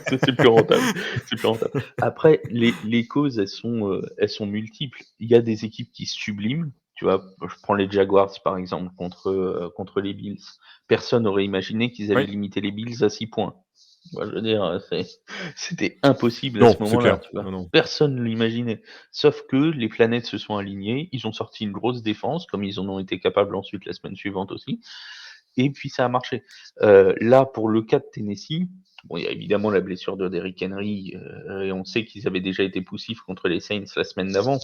S2: C'est plus rentable. C'est plus rentable. Après, les causes, elles sont multiples. Il y a des équipes qui se subliment. Tu vois, je prends les Jaguars par exemple contre les Bills. Personne n'aurait imaginé qu'ils allaient
S1: Oui,
S2: limiter les Bills à 6 points. Moi, je veux dire, c'était impossible à ce
S1: Non, c'est
S2: moment-là,
S1: clair.
S2: tu vois?
S1: Non, non.
S2: Personne ne l'imaginait. Sauf que les planètes se sont alignées, ils ont sorti une grosse défense, comme ils en ont été capables ensuite la semaine suivante aussi, et puis ça a marché. Là, pour le cas de Tennessee, bon, il y a évidemment la blessure de Derrick Henry, et on sait qu'ils avaient déjà été poussifs contre les Saints la semaine d'avant.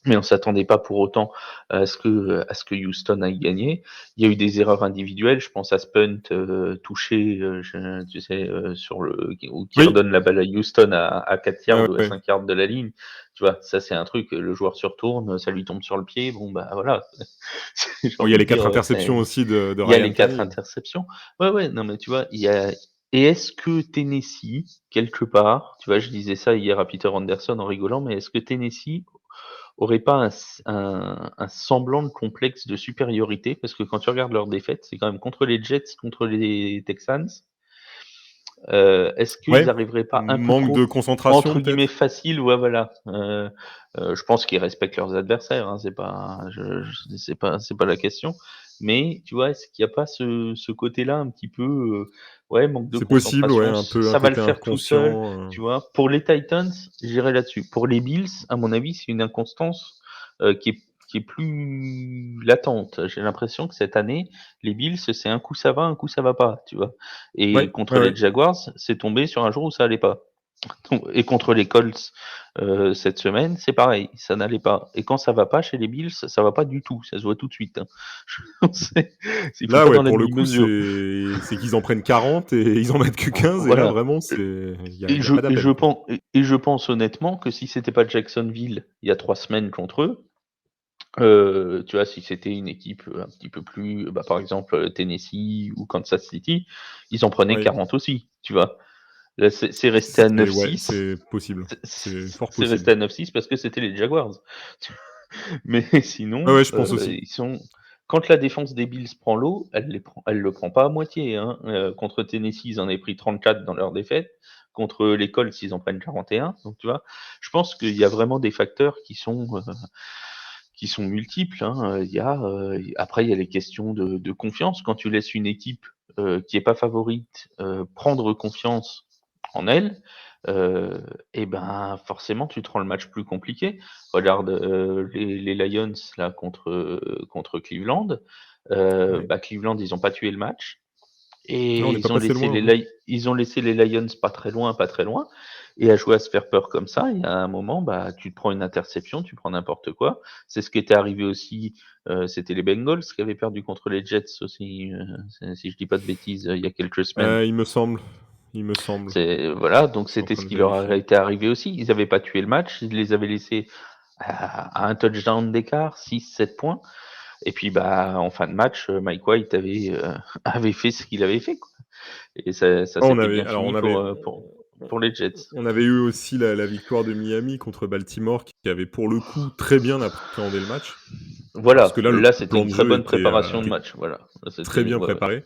S2: Mais on s'attendait pas pour autant à ce que Houston aille gagner. Il y a eu des erreurs individuelles, je pense à ce punt touché, tu sais, sur le qui
S1: Oui,
S2: redonne la balle à Houston à 4 yards ou à
S1: ouais.
S2: 5 yards de la ligne. Tu vois, ça c'est un truc, le joueur se retourne, ça lui tombe sur le pied, bon bah voilà. J'ai
S1: Bon, il y a
S2: envie de
S1: les 4
S2: dire,
S1: interceptions aussi de
S2: il y a
S1: Ryan
S2: les 4
S1: Tannehill.
S2: interceptions. Ouais, ouais, non mais tu vois, il y a et est-ce que Tennessee, quelque part, tu vois, je disais ça hier à Peter Anderson en rigolant, mais est-ce que Tennessee aurait pas un semblant de complexe de supériorité? Parce que quand tu regardes leurs défaites, c'est quand même contre les Jets, contre les Texans. Est-ce qu'ils
S1: Ouais,
S2: arriveraient pas un peu
S1: manque de
S2: trop,
S1: concentration
S2: entre guillemets,
S1: peut-être?
S2: «facile»? Ouais, voilà. Je pense qu'ils respectent leurs adversaires, hein, c'est pas la question. Mais tu vois, est-ce qu'il y a pas ce côté-là un petit peu, ouais, manque de
S1: C'est possible, ouais,
S2: concentration,
S1: un
S2: ça va le
S1: côté
S2: faire tout seul,
S1: inconscient,
S2: tu vois? Pour les Titans, j'irai là-dessus. Pour les Bills, à mon avis, c'est une inconstance, qui est plus latente. J'ai l'impression que cette année, les Bills, c'est un coup ça va, un coup ça va pas, tu vois? Et
S1: Ouais, ouais,
S2: contre les
S1: ouais.
S2: Jaguars, c'est tombé sur un jour où ça allait pas. Et contre les Colts, cette semaine, c'est pareil, ça n'allait pas. Et quand ça va pas chez les Bills, ça va pas du tout, ça se voit tout de suite, hein. C'est il faut
S1: Là,
S2: pas
S1: ouais,
S2: dans la
S1: pour le coup,
S2: demi-mesure.
S1: c'est qu'ils en prennent 40 et ils en mettent que 15 et là,
S2: Voilà.
S1: vraiment, il y a pas
S2: Et je
S1: d'appel, quoi.
S2: pense et je pense honnêtement que si c'était pas Jacksonville, il y a 3 semaines contre eux, tu vois, si c'était une équipe, un petit peu plus, bah, par exemple, Tennessee ou Kansas City, ils en prenaient
S1: Ouais,
S2: 40 aussi, tu vois? Là, c'est resté à
S1: ouais,
S2: 9-6.
S1: c'est possible. C'est fort
S2: C'est
S1: possible.
S2: resté à 9-6 parce que c'était les Jaguars. Mais
S1: Ouais,
S2: sinon,
S1: ouais, je pense aussi.
S2: ils sont quand la défense des Bills prend l'eau, elle le prend pas à moitié, hein. Contre Tennessee, ils en avaient pris 34 dans leur défaite. Contre les Colts, ils en prennent 41. Donc tu vois? Je pense qu'il y a vraiment des facteurs qui sont multiples, hein. Après il y a les questions de confiance. Quand tu laisses une équipe, qui est pas favorite, prendre confiance en elle, et ben, forcément tu te rends le match plus compliqué. Regarde, les Lions là contre Cleveland,
S1: Ouais.
S2: bah, Cleveland ils ont pas tué le match
S1: Ah,
S2: et
S1: on n'est pas passé loin, hein.
S2: ils ont laissé les Lions pas très loin et à jouer à se faire peur comme ça, il y a un moment, bah, tu te prends une interception, tu prends n'importe quoi. C'est ce qui était arrivé aussi, c'était les Bengals qui avaient perdu contre les Jets aussi, si je dis pas de bêtises, il y a quelques semaines.
S1: Il me semble. Il me semble.
S2: C'est voilà, donc
S1: Je suis en
S2: c'était
S1: train
S2: ce
S1: de
S2: qui leur
S1: vérifier.
S2: avait été arrivé aussi. Ils avaient pas tué le match, ils les avaient laissés à un touchdown d'écart, 6-7 points. Et puis bah en fin de match, Mike White avait fait ce qu'il avait fait, quoi. Et ça
S1: Oh,
S2: s'était bien
S1: alors
S2: fini pour les Jets.
S1: on avait eu aussi la victoire de Miami contre Baltimore qui avait pour le coup très bien appréhendé le match. Parce
S2: Voilà,
S1: que là, le
S2: là c'était
S1: plan
S2: une
S1: de
S2: très
S1: jeu
S2: bonne préparation de
S1: était
S2: match. Voilà, là
S1: très
S2: c'était
S1: bien
S2: ouais, ouais.
S1: préparé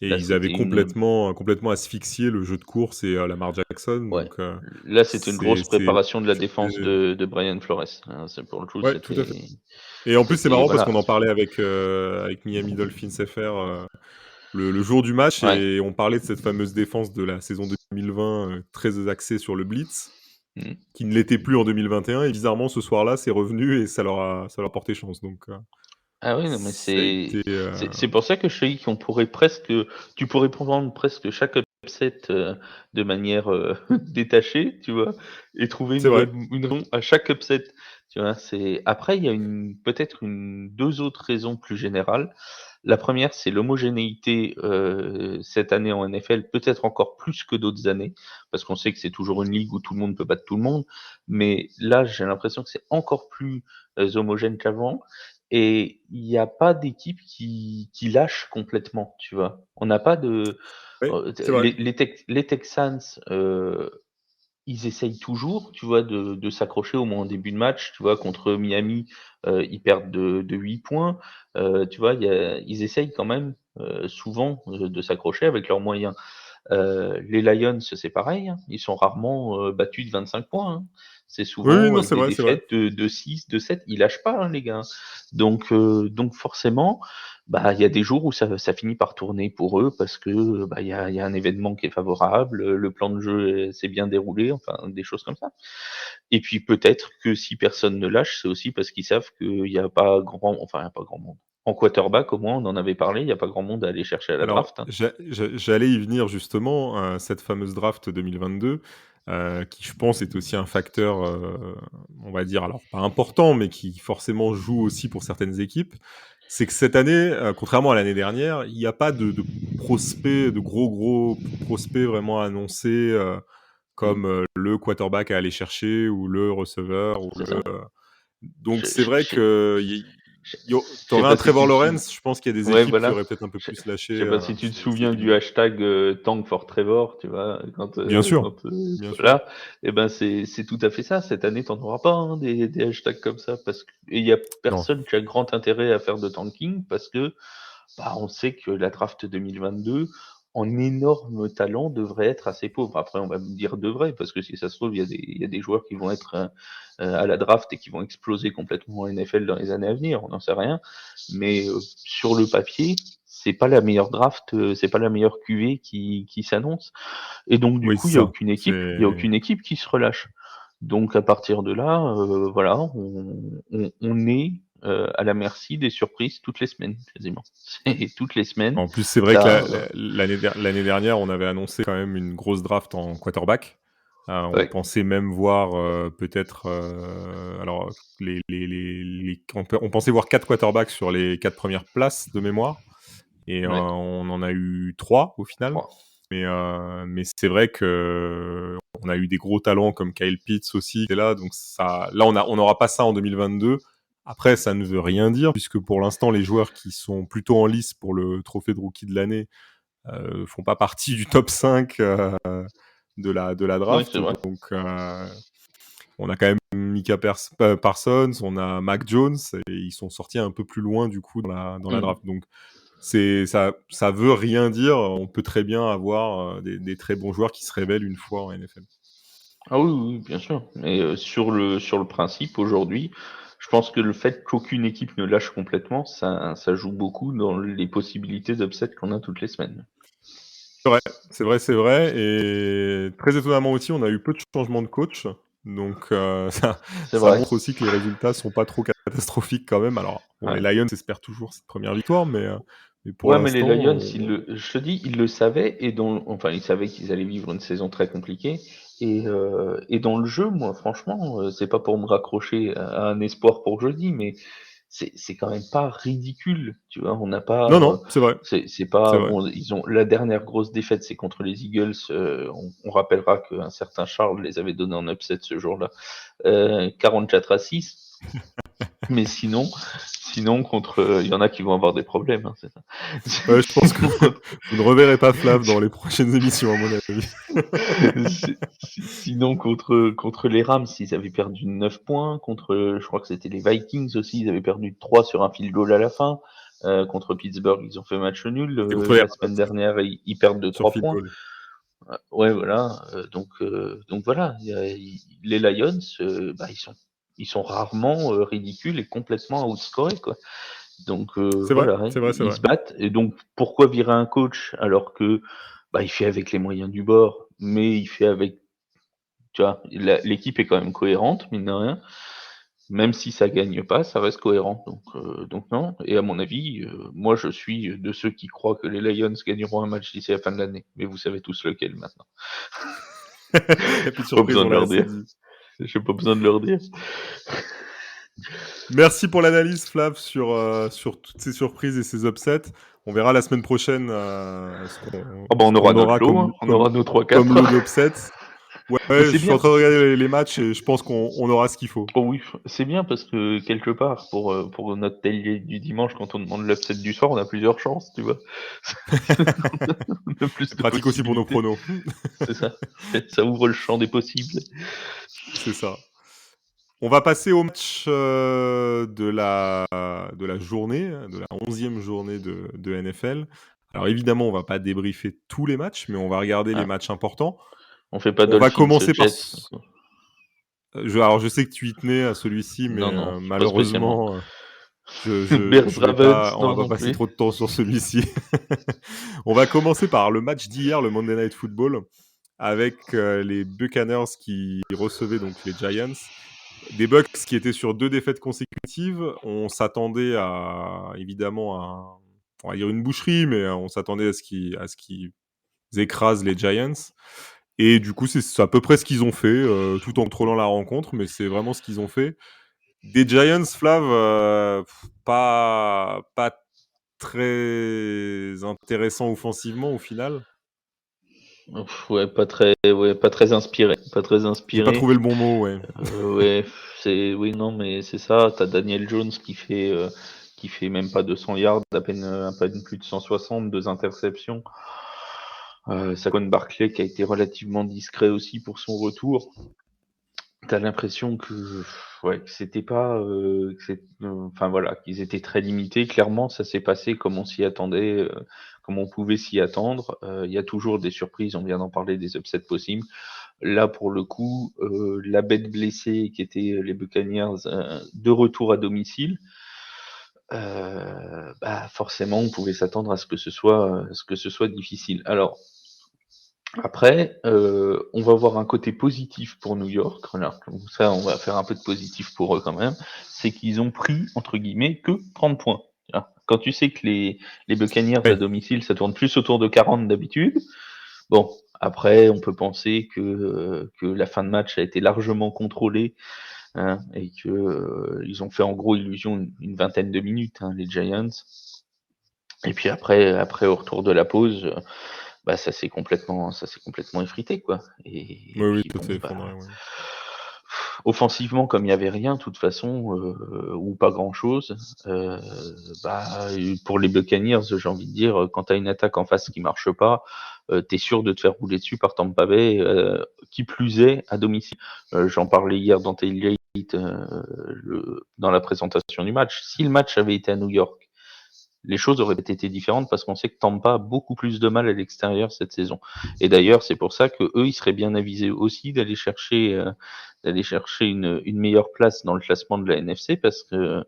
S1: et
S2: Là
S1: ils avaient
S2: c'était une
S1: complètement asphyxié le jeu de course et Lamar Jackson
S2: ouais.
S1: donc
S2: Là c'était une grosse
S1: c'est
S2: préparation de la défense de Brian Flores, hein. C'est pour le coup
S1: ouais, tout à fait.
S2: c'était
S1: Et en plus, c'est marrant parce
S2: voilà.
S1: qu'on en parlait avec Miami Dolphins FR, le jour du match
S2: Ouais.
S1: et on parlait de cette fameuse défense de la saison 2020, très axée sur le blitz,
S2: Mmh.
S1: qui ne l'était plus en 2021 et bizarrement ce soir-là, c'est revenu et ça leur a porté chance donc
S2: Ah oui, non, mais
S1: ça a été,
S2: c'est pour ça que je te dis qu'on pourrait presque tu pourrais prendre presque chaque upset, de manière, détachée, tu vois? Et trouver
S1: c'est vrai.
S2: une raison à chaque upset, tu vois? C'est après il y a peut-être 2 autres raisons plus générales. La première, c'est l'homogénéité, cette année en NFL, peut-être encore plus que d'autres années, parce qu'on sait que c'est toujours une ligue où tout le monde peut battre tout le monde. Mais là, j'ai l'impression que c'est encore plus, homogène qu'avant et il y a pas d'équipe qui lâche complètement, tu vois? On n'a pas de
S1: Oui, c'est vrai.
S2: les Texans, ils essayent toujours, tu vois, de s'accrocher au moins en début de match, tu vois? Contre Miami, ils perdent de 8 points, tu vois? Ils essayent quand même, souvent, de s'accrocher avec leurs moyens. Les Lions, c'est pareil, hein, ils sont rarement, battus de 25 points, hein. C'est
S1: Oui, oui,
S2: souvent,
S1: non, c'est
S2: des
S1: vrai, c'est vrai.
S2: défaites de 6, de 7, ils lâchent pas, hein, les gars, hein. Donc forcément, bah, il y a des jours où ça finit par tourner pour eux parce que, bah, il y a un événement qui est favorable, le plan de jeu s'est bien déroulé, enfin des choses comme ça. Et puis peut-être que si personne ne lâche, c'est aussi parce qu'ils savent qu'il y a pas grand enfin il y a pas grand monde. En quarterback, au moins, on en avait parlé, il y a pas grand monde à aller chercher à la
S1: Alors,
S2: draft, hein.
S1: j'allais y venir justement, cette fameuse draft 2022, qui je pense est aussi un facteur, on va dire, alors pas important, mais qui forcément joue aussi pour certaines équipes. C'est que cette année, contrairement à l'année dernière, il y a pas de prospects, de gros prospects vraiment annoncés,
S2: Mmh.
S1: comme, le quarterback à aller chercher ou le receveur ou
S2: C'est ça.
S1: donc
S2: Je
S1: c'est
S2: je
S1: vrai
S2: je
S1: que
S2: je
S1: tu
S2: je sais
S1: aurais un
S2: pas si
S1: Trevor
S2: tu te souv
S1: Lawrence, je pense qu'il y a des
S2: ouais,
S1: équipes qui
S2: voilà.
S1: auraient peut-être un peu
S2: Je
S1: plus
S2: je
S1: lâché,
S2: sais pas si tu te
S1: c'est
S2: souviens du
S1: évident.
S2: hashtag, Tank for Trevor, tu vois?
S1: Bien sûr, bien sûr.
S2: Voilà, et ben, c'est tout à fait ça. Cette année, tu en auras pas, hein, des hashtags comme ça parce que et il y a
S1: Non.
S2: personne qui a grand intérêt à faire de tanking parce que, bah, on sait que la draft 2022, en énorme talent, devrait être assez pauvre. Après, on va me dire devrait, parce que si ça se trouve, il y a des joueurs qui vont être à la draft et qui vont exploser complètement en NFL dans les années à venir, on n'en sait rien. Mais sur le papier, c'est pas la meilleure draft, c'est pas la meilleure QV qui s'annonce. Et donc, du
S1: Oui,
S2: coup,
S1: c'est ça.
S2: il y a aucune équipe qui se relâche. Donc, à partir de là, voilà, on est à la merci des surprises toutes les semaines, quasiment. C'est toutes les semaines,
S1: En plus, c'est vrai que
S2: t'as,
S1: l'année dernière, on avait annoncé quand même une grosse draft en quarterback. On
S2: ouais,
S1: pensait même voir, peut-être, alors on pensait voir 4 quarterbacks sur les 4 premières places de mémoire et
S2: ouais,
S1: on en a eu 3 au final.
S2: 3.
S1: Mais c'est vrai qu'on a eu des gros talents comme Kyle Pitts aussi qui est là, donc ça là on n'aura pas ça en 2022. Après, ça ne veut rien dire puisque pour l'instant, les joueurs qui sont plutôt en lice pour le trophée de rookie de l'année, font pas partie du top 5, de la
S2: Oui, c'est
S1: draft.
S2: vrai.
S1: Donc, on a quand même Micah Parsons, on a Mac Jones et ils sont sortis un peu plus loin du coup dans la
S2: Mmh.
S1: draft. Donc ça veut rien dire. On peut très bien avoir, des très bons joueurs qui se révèlent une fois en NFL.
S2: Ah oui, oui, bien sûr. Mais sur le principe, aujourd'hui, je pense que le fait qu'aucune équipe ne lâche complètement, ça joue beaucoup dans les possibilités d'upset qu'on a toutes les semaines.
S1: C'est vrai, c'est vrai, c'est vrai et très étonnamment aussi, on a eu peu de changements de coach, donc ça
S2: C'est
S1: ça
S2: vrai.
S1: montre aussi que les résultats sont pas trop catastrophiques quand même. Alors bon, les
S2: Ouais.
S1: Lions espèrent toujours cette première victoire, mais pour
S2: Ouais, mais les
S1: l'instant,
S2: Lions, je te dis, ils le savaient enfin, ils savaient qu'ils allaient vivre une saison très compliquée. Et dans le jeu, moi, franchement, c'est pas pour me raccrocher à un espoir pour jeudi, mais c'est quand même pas ridicule, tu vois. On n'a pas,
S1: non, non, c'est vrai,
S2: c'est
S1: c'est
S2: pas
S1: vrai.
S2: bon. Ils ont la dernière grosse défaite, c'est contre les Eagles. On rappellera qu'un certain Charles les avait donnés en upset ce jour-là, 44-6. Mais sinon contre, il y en a qui vont avoir des problèmes, hein, c'est ça.
S1: Ouais, je pense que
S2: Sinon,
S1: vous ne reverrez pas Flav dans les prochaines émissions à mon avis.
S2: sinon contre les Rams, ils avaient perdu 9 points. Contre, je crois que c'était les Vikings aussi, ils avaient perdu 3 sur un field goal à la fin. Contre Pittsburgh, ils ont fait match nul.
S1: C'était contre les
S2: La
S1: Rams
S2: semaine dernière, ils perdent de
S1: sur
S2: 3
S1: field
S2: points.
S1: goal.
S2: Ouais, voilà. Donc voilà, les Lions, bah, ils sont rarement ridicules et complètement outscorés, quoi. Donc
S1: C'est vrai,
S2: voilà, hein,
S1: c'est vrai, c'est
S2: ils
S1: vrai.
S2: se battent. Et donc pourquoi virer un coach alors que bah, il fait avec les moyens du bord, mais il fait avec, tu vois, l'équipe est quand même cohérente, mine de rien. Même si ça gagne pas, ça reste cohérent. Donc non. Et à mon avis, moi je suis de ceux qui croient que les Lions gagneront un match d'ici la fin de l'année. Mais vous savez tous lequel maintenant.
S1: Il y a plus de
S2: Pas
S1: surprise,
S2: besoin
S1: on
S2: de
S1: l'a
S2: leur
S1: assez
S2: dire.
S1: dit.
S2: J'ai pas besoin de leur dire.
S1: Merci pour l'analyse, Flav, sur toutes ces surprises et ces upsets. On verra la semaine prochaine
S2: Oh bah
S1: ce
S2: on aura
S1: qu'on
S2: notre
S1: aura
S2: lot,
S1: comme,
S2: hein. On
S1: comme,
S2: aura nos
S1: comme
S2: 3-4.
S1: lot d'upsets. Ouais,
S2: Mais
S1: je
S2: c'est
S1: suis en
S2: bien.
S1: train de regarder les matchs et je pense qu'on aura ce qu'il faut.
S2: Oh oui, c'est bien parce que quelque part, pour notre tailgate du dimanche, quand on demande l'upset du soir, on a plusieurs chances, tu vois. On a plus
S1: C'est
S2: de
S1: pratique aussi pour nos
S2: possibilités.
S1: pronos.
S2: C'est ça. Ça ouvre le champ des possibles.
S1: C'est ça. On va passer au match de la journée, de la 11e journée de NFL. Alors évidemment, on va pas débriefer tous les matchs, mais on va regarder les
S2: Hein.
S1: matchs importants.
S2: On fait pas
S1: On va
S2: Dolphins
S1: commencer par
S2: Jets.
S1: alors je sais que tu y tenais à celui-ci, mais
S2: Non, non, pas spécialement.
S1: malheureusement,
S2: Bears Ravens,
S1: On va
S2: non,
S1: pas
S2: non
S1: passer
S2: plus.
S1: trop de temps sur celui-ci. On va commencer par le match d'hier, le Monday Night Football, avec les Buccaneers qui recevaient donc les Giants. Des Bucks qui étaient sur 2 défaites consécutives. On s'attendait évidemment à, on va dire une boucherie, mais on s'attendait à ce qu'ils écrasent les Giants. Et du coup, c'est à peu près ce qu'ils ont fait, tout en contrôlant la rencontre, mais c'est vraiment ce qu'ils ont fait. Des Giants, Flav, pas très intéressant offensivement au final.
S2: Ouais, pas très inspiré, pas très
S1: J'ai pas
S2: inspiré.
S1: trouvé le bon mot, ouais.
S2: Ouais, oui, non, mais c'est ça. T'as Daniel Jones qui fait même pas 200 yards, à peine plus de 160, 2 interceptions. Saquon Barkley qui a été relativement discret aussi pour son retour. T'as l'impression ouais, que c'était pas, enfin voilà, qu'ils étaient très limités. Clairement, ça s'est passé comme on s'y attendait, comme on pouvait s'y attendre. Il y a toujours des surprises. On vient d'en parler, des upsets possibles. Là, pour le coup, la bête blessée qui était les Buccaneers, de retour à domicile, bah forcément, on pouvait s'attendre à ce que ce soit difficile. Alors après, on va voir un côté positif pour New York. Alors, ça, on va faire un peu de positif pour eux quand même. C'est qu'ils ont pris, entre guillemets, que 30 points. Quand tu sais que les Buccaneers à
S1: Ouais.
S2: domicile, ça tourne plus autour de 40 d'habitude. Bon, après, on peut penser que la fin de match a été largement contrôlée, hein, et que ils ont fait en gros illusion une vingtaine de minutes, hein, les Giants. Et puis après au retour de la pause, bah ça s'est complètement effrité quoi. Et
S1: Oui, oui,
S2: puis
S1: ça
S2: bon
S1: s'est
S2: bah
S1: effondré, ouais.
S2: offensivement comme il y avait rien de toute façon, ou pas grand chose, bah pour les Buccaneers j'ai envie de dire, quand t'as une attaque en face qui marche pas, t'es sûr de te faire rouler dessus par Tampa Bay, qui plus est à domicile. J'en parlais hier dans Tailgate, dans la présentation du match. Si le match avait été à New York, les choses auraient été différentes parce qu'on sait que Tampa a beaucoup plus de mal à l'extérieur cette saison. Et d'ailleurs, c'est pour ça que eux, ils seraient bien avisés aussi d'aller chercher une meilleure place dans le classement de la NFC parce que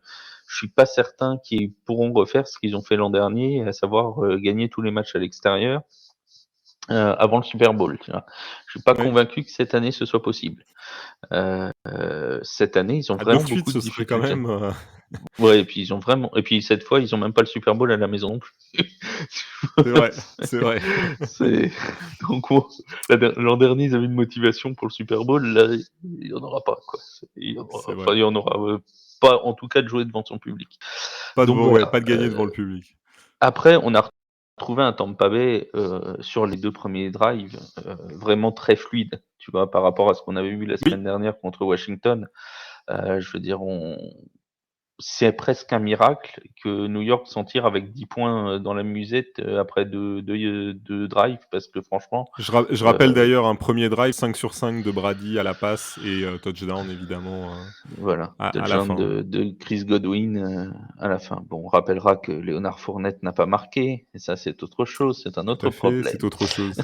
S2: je suis pas certain qu'ils pourront refaire ce qu'ils ont fait l'an dernier, à savoir gagner tous les matchs à l'extérieur avant le Super Bowl. Tu vois. Je suis pas
S1: Oui.
S2: convaincu que cette année ce soit possible. Cette année, ils ont
S1: À 2
S2: vraiment
S1: suite,
S2: beaucoup de
S1: ce serait quand
S2: difficultés.
S1: même,
S2: Ouais, et puis ils ont vraiment, et puis cette fois, ils ont même pas le Super Bowl à la maison non plus.
S1: c'est vrai, c'est vrai.
S2: C'est donc bon, l'an dernier, ils avaient une motivation pour le Super Bowl. Là, il y en aura pas, quoi.
S1: C'est vrai.
S2: Enfin, il y en aura pas, en tout cas, de jouer devant son public.
S1: Pas
S2: Donc
S1: devant, ouais,
S2: voilà.
S1: pas de gagner devant le public.
S2: Après, on a retrouvé un Tampa Bay sur les 2 premiers drives vraiment très fluide. Tu vois, par rapport à ce qu'on avait vu la
S1: Oui.
S2: semaine dernière contre Washington. Je veux dire, c'est presque un miracle que New York s'en tire avec 10 points dans la musette après deux drives, parce que franchement,
S1: Je rappelle
S2: euh,
S1: d'ailleurs un premier drive 5 sur 5 de Brady à la passe et touchdown évidemment,
S2: voilà,
S1: à la
S2: touchdown
S1: fin, hein.
S2: de Chris Godwin à la fin. Bon, on rappellera que Léonard Fournette n'a pas marqué, et ça c'est autre chose, c'est un
S1: Tout
S2: autre
S1: à fait, c'est
S2: problème.
S1: autre chose.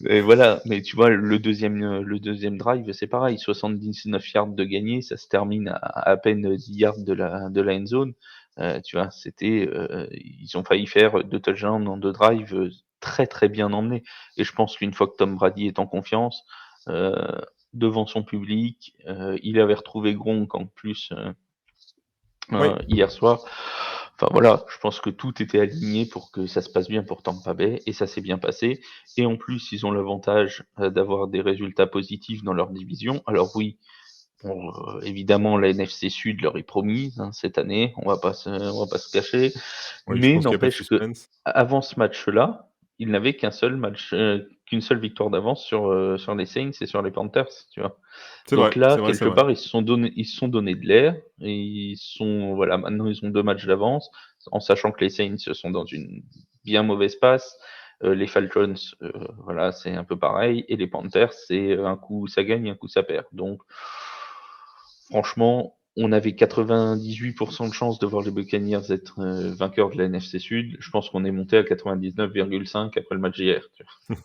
S2: Et voilà, mais tu vois, le deuxième drive, c'est pareil, 79 yards de gagné, ça se termine à peine 10 yards de la end zone. Tu vois, ils ont failli faire 2 touchdowns en 2 drives, très très bien emmenés. Et je pense qu'une fois que Tom Brady est en confiance, euh, devant son public, il avait retrouvé Gronk en plus
S1: Oui,
S2: hier soir. Enfin voilà, je pense que tout était aligné pour que ça se passe bien pour Tampa Bay et ça s'est bien passé. Et en plus, ils ont l'avantage d'avoir des résultats positifs dans leur division. Alors oui, bon, évidemment, la NFC Sud leur est promise cette année. On va pas se cacher.
S1: oui, je
S2: Mais
S1: pense qu'il y a pas de
S2: n'empêche que
S1: suspense.
S2: avant ce match-là, ils n'avaient qu'une seule victoire d'avance sur les Saints et sur les Panthers. Tu vois.
S1: C'est
S2: Donc
S1: vrai,
S2: là,
S1: c'est vrai, c'est
S2: quelque
S1: vrai.
S2: part, ils se sont donné de l'air et voilà, maintenant ils ont 2 matchs d'avance, en sachant que les Saints sont dans une bien mauvaise passe. Les Falcons, voilà, c'est un peu pareil, et les Panthers, c'est un coup ça gagne, un coup ça perd. Donc, franchement, on avait 98% de chances de voir les Buccaneers être vainqueurs de la NFC Sud. Je pense qu'on est monté à 99,5 après le match d'hier. Tu vois.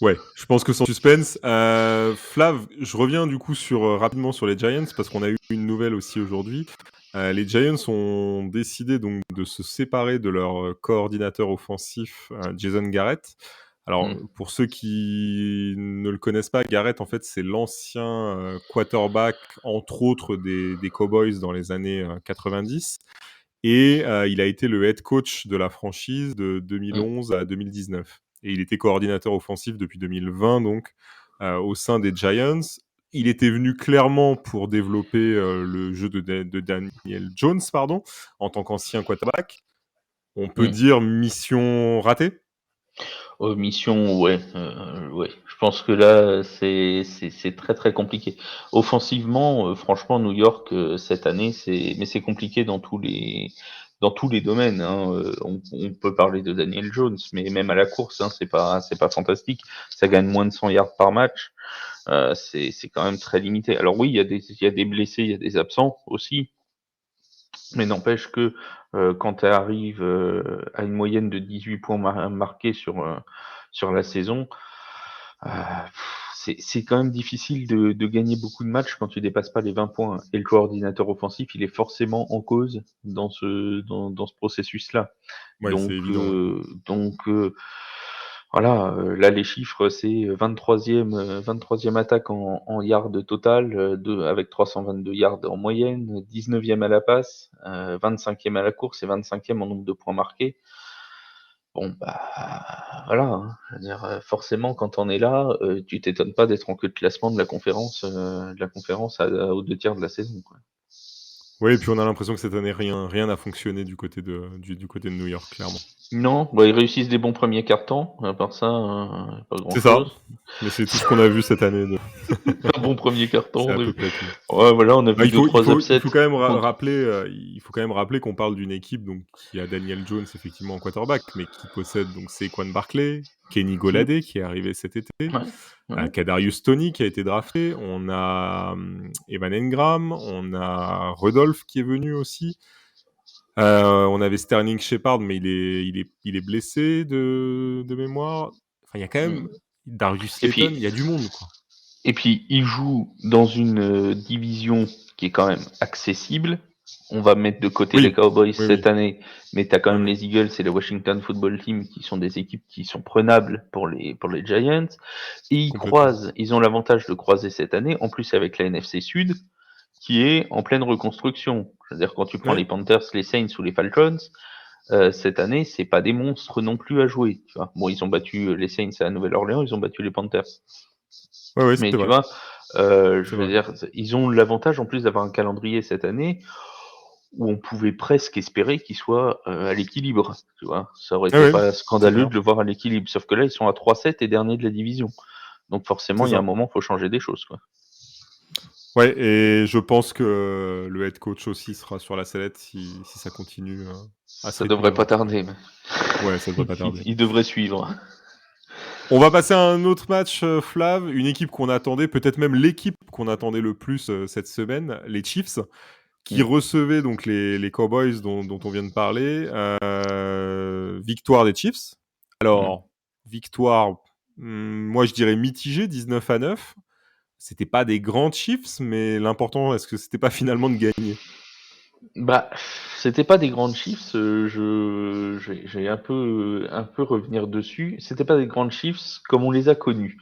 S1: Ouais, je pense que sans suspense. Flav, je reviens du coup rapidement sur les Giants parce qu'on a eu une nouvelle aussi aujourd'hui. Les Giants ont décidé donc de se séparer de leur coordinateur offensif, Jason Garrett. Alors, pour ceux qui ne le connaissent pas, Garrett, en fait, c'est l'ancien quarterback, entre autres, des Cowboys dans les années 90. Et il a été le head coach de la franchise de 2011 à 2019. Et il était coordinateur offensif depuis 2020, donc au sein des Giants. Il était venu clairement pour développer le jeu de Daniel Jones, en tant qu'ancien quarterback. On peut dire mission ratée.
S2: Mission, ouais, ouais. Je pense que là, c'est très très compliqué. Offensivement, franchement, New York cette année, c'est compliqué dans tous les domaines. Hein. On peut parler de Daniel Jones, mais même à la course, hein, c'est pas fantastique. Ça gagne moins de 100 yards par match. C'est quand même très limité. Alors oui, il y a des blessés, il y a des absents aussi. Mais n'empêche que quand tu arrives à une moyenne de 18 points marqués sur la saison, euh, c'est quand même difficile de gagner beaucoup de matchs quand tu dépasses pas les 20 points. Et le coordinateur offensif, il est forcément en cause dans ce processus-là.
S1: Ouais, c'est évident.
S2: Voilà, là les chiffres c'est 23e attaque en yards total, avec 322 yards en moyenne, 19e à la passe, 25e à la course et 25e en nombre de points marqués. Bon bah voilà, hein, je veux dire, forcément quand on est là, tu t'étonnes pas d'être en queue de classement de la conférence aux 2 tiers de la saison, quoi.
S1: Oui, et puis on a l'impression que cette année, rien n'a fonctionné du côté du côté de New York, clairement.
S2: Non, bah, ils réussissent des bons premiers cartons, à part ça, pas
S1: C'est ça,
S2: grand-chose.
S1: mais c'est tout ce qu'on a vu cette année.
S2: Un bon premier
S1: C'est
S2: carton,
S1: à peu près tout.
S2: ouais voilà, on a
S1: Bah,
S2: vu deux-trois
S1: il
S2: upsets
S1: faut quand même
S2: contre.
S1: il faut quand même rappeler qu'on parle d'une équipe donc qui a Daniel Jones effectivement en quarterback, mais qui possède donc Saquon Barkley, Kenny
S2: Mmh.
S1: Golladay qui est arrivé cet été,
S2: Ouais, ouais.
S1: Kadarius Toney qui a été drafté, on a Evan Engram, on a Rudolph qui est venu aussi. On avait Sterling Shepard, mais il est blessé de mémoire. Enfin, il y a quand
S2: Mmh.
S1: même Darius
S2: Et
S1: Slayton, il
S2: puis
S1: y a du monde, quoi.
S2: et puis ils jouent dans une division qui est quand même accessible. On va mettre de côté les
S1: Oui,
S2: Cowboys
S1: oui,
S2: cette
S1: oui.
S2: année, mais tu as quand
S1: Ouais,
S2: même
S1: ouais.
S2: les Eagles et le Washington Football Team qui sont des équipes qui sont prenables pour les Giants. Et
S1: Complètement.
S2: ils ont l'avantage de croiser cette année, en plus avec la NFC Sud, qui est en pleine reconstruction. C'est-à-dire quand tu prends
S1: Ouais.
S2: les Panthers, les Saints ou les Falcons, cette année, c'est pas des monstres non plus à jouer. Tu vois. Bon, ils ont battu les Saints à la Nouvelle-Orléans, ils ont battu les Panthers.
S1: Ouais, ouais,
S2: Mais
S1: c'est
S2: tu
S1: vrai.
S2: vois,
S1: C'est
S2: je veux
S1: vrai.
S2: dire, ils ont l'avantage en plus d'avoir un calendrier cette année où on pouvait presque espérer qu'ils soient à l'équilibre. Tu vois, ça aurait
S1: Ouais,
S2: été
S1: ouais,
S2: pas
S1: c'est
S2: scandaleux
S1: clair.
S2: de le voir à l'équilibre. Sauf que là, ils sont à 3-7 et dernier de la division. Donc forcément,
S1: C'est
S2: il y a un
S1: ça.
S2: moment, faut changer des choses, quoi.
S1: Ouais, et je pense que le head coach aussi sera sur la sellette si ça continue à ce
S2: Ça devrait pas
S1: rythme-là.
S2: tarder, mais
S1: Ouais, ça devrait pas tarder.
S2: il devrait suivre.
S1: On va passer à un autre match, Flav, une équipe qu'on attendait, peut-être même l'équipe qu'on attendait le plus cette semaine, les Chiefs, qui
S2: Mm.
S1: recevaient donc les Cowboys dont on vient de parler. Victoire des Chiefs.
S2: Mm.
S1: Alors, victoire, moi je dirais mitigée, 19-9. C'était pas des grands Chiefs, mais l'important, est-ce que c'était pas finalement de gagner?
S2: Bah, c'était pas des grandes chiffres, j'ai un peu revenir dessus. C'était pas des grandes chiffres comme on les a connus,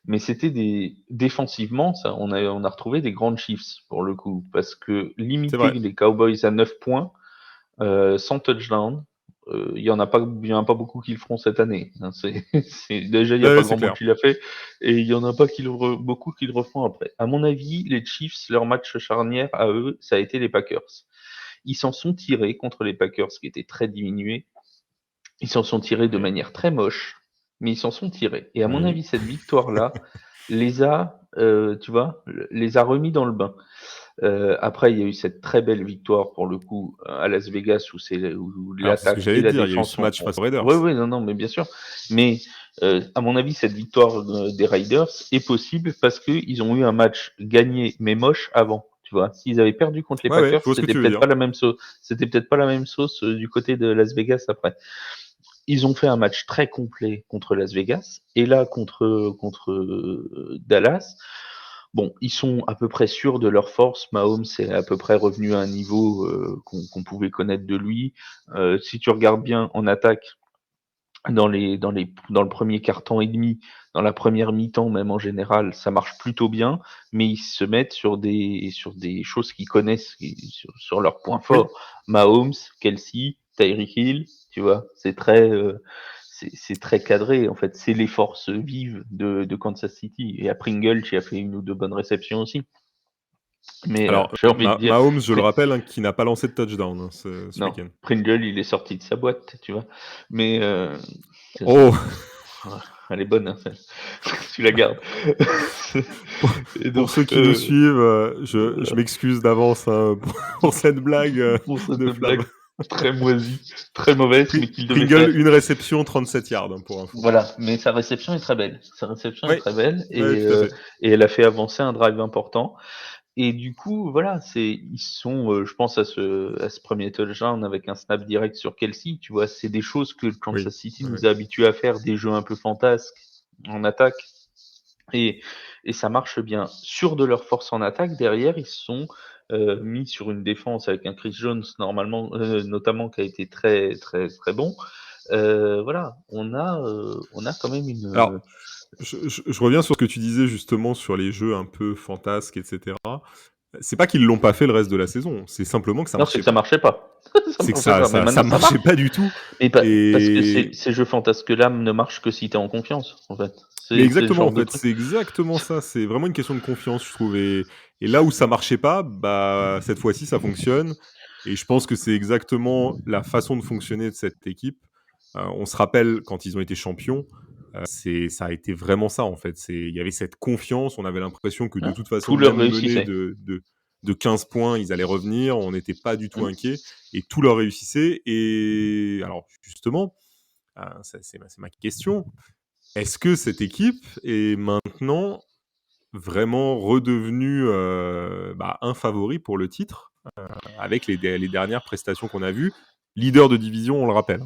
S2: mais c'était des défensivement, ça, on a retrouvé des grandes chiffres pour le coup, parce que
S1: C'est
S2: limiter
S1: vrai.
S2: les Cowboys à 9 points, sans touchdown, il y en a pas beaucoup qui le feront cette année. Hein, déjà il y a
S1: Ouais,
S2: pas
S1: ouais,
S2: grand
S1: c'est
S2: monde
S1: clair.
S2: qui l'a fait, et il y en a pas beaucoup qui le referont après. À mon avis, les Chiefs, leur match charnière à eux, ça a été les Packers. Ils s'en sont tirés contre les Packers qui étaient très diminués. Ils s'en sont tirés de
S1: Ouais.
S2: manière très moche, mais ils s'en sont tirés. Et à mon
S1: Oui.
S2: avis, cette victoire-là les a, tu vois, les a remis dans le bain. Après, il y a eu cette très belle victoire pour le coup à Las Vegas où
S1: Alors, c'est ce que
S2: l'attaque et
S1: j'allais te
S2: la
S1: dire, il y a eu
S2: défense
S1: ce match face aux Raiders.
S2: Oui, oui, non, non, mais bien sûr. Mais à mon avis, cette victoire des Raiders est possible parce qu'ils ont eu un match gagné mais moche avant. Tu vois, s'ils avaient perdu contre les
S1: Ouais, ouais,
S2: Packers,
S1: je vois ce que tu veux dire.
S2: c'était peut-être pas la même sauce du côté de Las Vegas après. ils ont fait un match très complet contre Las Vegas et là contre Dallas. Bon, ils sont à peu près sûrs de leur force. Mahomes est à peu près revenu à un niveau qu'on pouvait connaître de lui. Si tu regardes bien en attaque, dans le premier quart-temps et demi, dans la première mi-temps même en général, ça marche plutôt bien, mais ils se mettent sur des choses qu'ils connaissent, sur leurs points
S1: Oui.
S2: forts. Mahomes, Kelsey, Tyreek Hill, tu vois, c'est très cadré en fait. C'est les forces vives de Kansas City. Et à Pringle, qui a fait une ou deux bonnes réceptions aussi. Mais
S1: Alors,
S2: j'ai envie de dire,
S1: Mahomes, je le rappelle, hein, qui n'a pas lancé de touchdown hein, ce
S2: non,
S1: week-end.
S2: Pringle, il est sorti de sa boîte, tu vois. Mais
S1: Oh
S2: elle est bonne, hein, tu la gardes.
S1: pour,
S2: Et
S1: pour
S2: donc,
S1: ceux qui nous suivent, je m'excuse d'avance hein, pour cette blague
S2: pour cette
S1: de Flav.
S2: blague très moisie, très mauvaise, mais qu'il devait faire.
S1: Pringle, une réception, 37 yards hein, pour info.
S2: Voilà, mais sa réception est très belle. Sa réception est
S1: Oui,
S2: très belle
S1: ouais, tout à fait.
S2: et elle a fait avancer un drive important. Et du coup, voilà, ils sont, je pense à ce premier touchdown avec un snap direct sur Kelsey, tu vois, c'est des choses que
S1: Oui,
S2: Kansas City
S1: ouais.
S2: nous a habitués à faire, des jeux un peu fantasques en attaque. Et, et ça marche bien. Sûrs de leur force en attaque, derrière, ils se sont mis sur une défense avec un Chris Jones, normalement, notamment, qui a été très, très, très bon. Voilà, on a quand même
S1: Alors, je reviens sur ce que tu disais justement sur les jeux un peu fantasques, etc. C'est pas qu'ils l'ont pas fait le reste de la saison, c'est simplement que ça
S2: Non, c'est
S1: marchait
S2: que ça
S1: pas.
S2: marchait pas. Ça
S1: C'est que
S2: marchait pas, mais
S1: ça
S2: maintenant ça
S1: marchait
S2: marche.
S1: pas du tout.
S2: Et parce que
S1: Et
S2: ces jeux fantasques-là ne marchent que si tu es en confiance, en fait.
S1: mais
S2: C'est le
S1: exactement,
S2: genre
S1: en
S2: de
S1: fait,
S2: truc.
S1: c'est exactement ça. C'est vraiment une question de confiance, je trouve. Et là où ça marchait pas, bah cette fois-ci ça fonctionne. Et je pense que c'est exactement la façon de fonctionner de cette équipe. On se rappelle quand ils ont été champions, ça a été vraiment ça en fait. Il y avait cette confiance. On avait l'impression que de
S2: Hein,
S1: toute façon,
S2: tout leur
S1: même menés
S2: réussissait.
S1: de 15 points, ils allaient revenir. On n'était pas du tout
S2: Hein.
S1: inquiets et tout leur réussissait. Et alors justement, c'est ma question. Est-ce que cette équipe est maintenant vraiment redevenue un favori pour le titre avec les dernières prestations qu'on a vues? Leader de division, on le rappelle.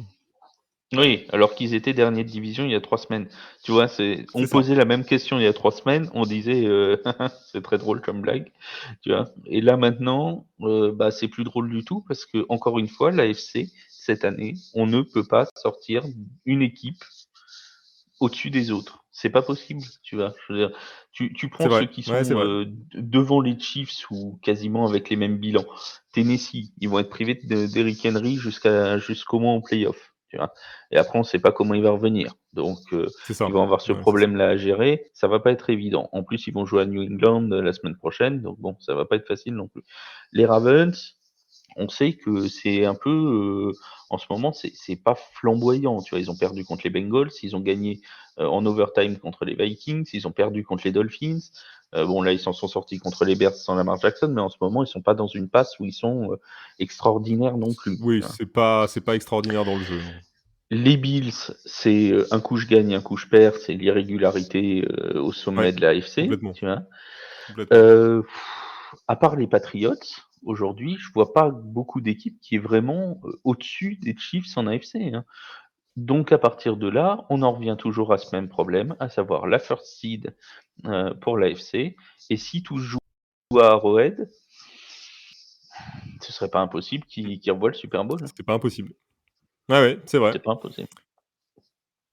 S2: Oui, alors qu'ils étaient derniers de division il y a 3 semaines. Tu vois, on
S1: C'est ça.
S2: posait la même question il y a 3 semaines, on disait c'est très drôle comme blague, tu vois. Et là maintenant, bah c'est plus drôle du tout parce que encore une fois, l'AFC cette année, on ne peut pas sortir une équipe au-dessus des autres. C'est pas possible, tu vois. Je veux dire, tu
S1: C'est
S2: prends ceux
S1: vrai.
S2: qui
S1: Ouais, c'est
S2: sont
S1: vrai.
S2: devant les Chiefs ou quasiment avec les mêmes bilans. Tennessee, ils vont être privés d'Eric Henry jusqu'au moins en playoff, tu vois. Et après, on sait pas comment il va revenir. Donc,
S1: C'est ça.
S2: ils vont avoir ce
S1: Ouais, c'est ça.
S2: problème-là à gérer. Ça va pas être évident. En plus, ils vont jouer à New England la semaine prochaine. Donc, bon, ça va pas être facile non plus. Les Ravens, on sait que c'est un peu en ce moment c'est pas flamboyant, tu vois, ils ont perdu contre les Bengals, ils ont gagné en overtime contre les Vikings, ils ont perdu contre les Dolphins. Bon là ils s'en sont sortis contre les Bears sans Lamar Jackson, mais en ce moment ils sont pas dans une passe où ils sont extraordinaires non plus,
S1: Oui,
S2: tu vois.
S1: c'est pas extraordinaire dans le jeu, non.
S2: Les Bills, c'est un coup je gagne, un coup je perds, c'est l'irrégularité au
S1: Ouais,
S2: sommet de la AFC,
S1: complètement.
S2: tu vois.
S1: Complètement.
S2: Euh, à part les Patriots, aujourd'hui, je vois pas beaucoup d'équipes qui est vraiment au-dessus des Chiefs en AFC. Hein. Donc à partir de là, on en revient toujours à ce même problème, à savoir la first seed pour l'AFC. Et si tout se joue à Arrowhead, ce serait pas impossible qu'ils revoient le Super Bowl. Hein.
S1: C'est pas impossible. Ouais, c'est vrai.
S2: C'est pas impossible.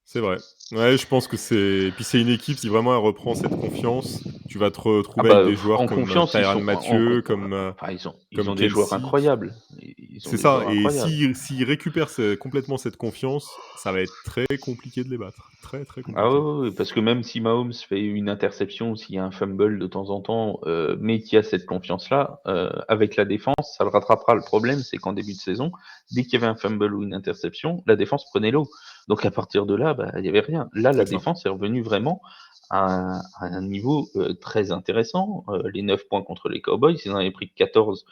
S1: C'est vrai. Ouais, je pense que c'est. Puis c'est une équipe, si vraiment elle reprend cette confiance, tu vas te
S2: Ah
S1: retrouver avec
S2: bah
S1: des joueurs
S2: en
S1: comme
S2: confiance, ils
S1: Tyrann
S2: sont
S1: Mathieu,
S2: enfin ils
S1: comme
S2: ont des joueurs
S1: Kelsey.
S2: incroyables. Ils ont
S1: C'est
S2: des
S1: ça.
S2: joueurs
S1: Et
S2: incroyables.
S1: s'ils récupèrent complètement cette confiance, ça va être très compliqué de les battre. Très, très
S2: Ah ouais,
S1: compliqué.
S2: ouais, ouais, parce que même si Mahomes fait une interception, s'il y a un fumble de temps en temps, mais qu'il y a cette confiance-là, avec la défense, ça le rattrapera. Le problème, c'est qu'en début de saison, dès qu'il y avait un fumble ou une interception, la défense prenait l'eau. Donc à partir de là, bah, il y avait rien. Là, la
S1: C'est ça.
S2: défense est revenue vraiment à un niveau très intéressant. Les 9 points contre les Cowboys, ils en avaient pris 14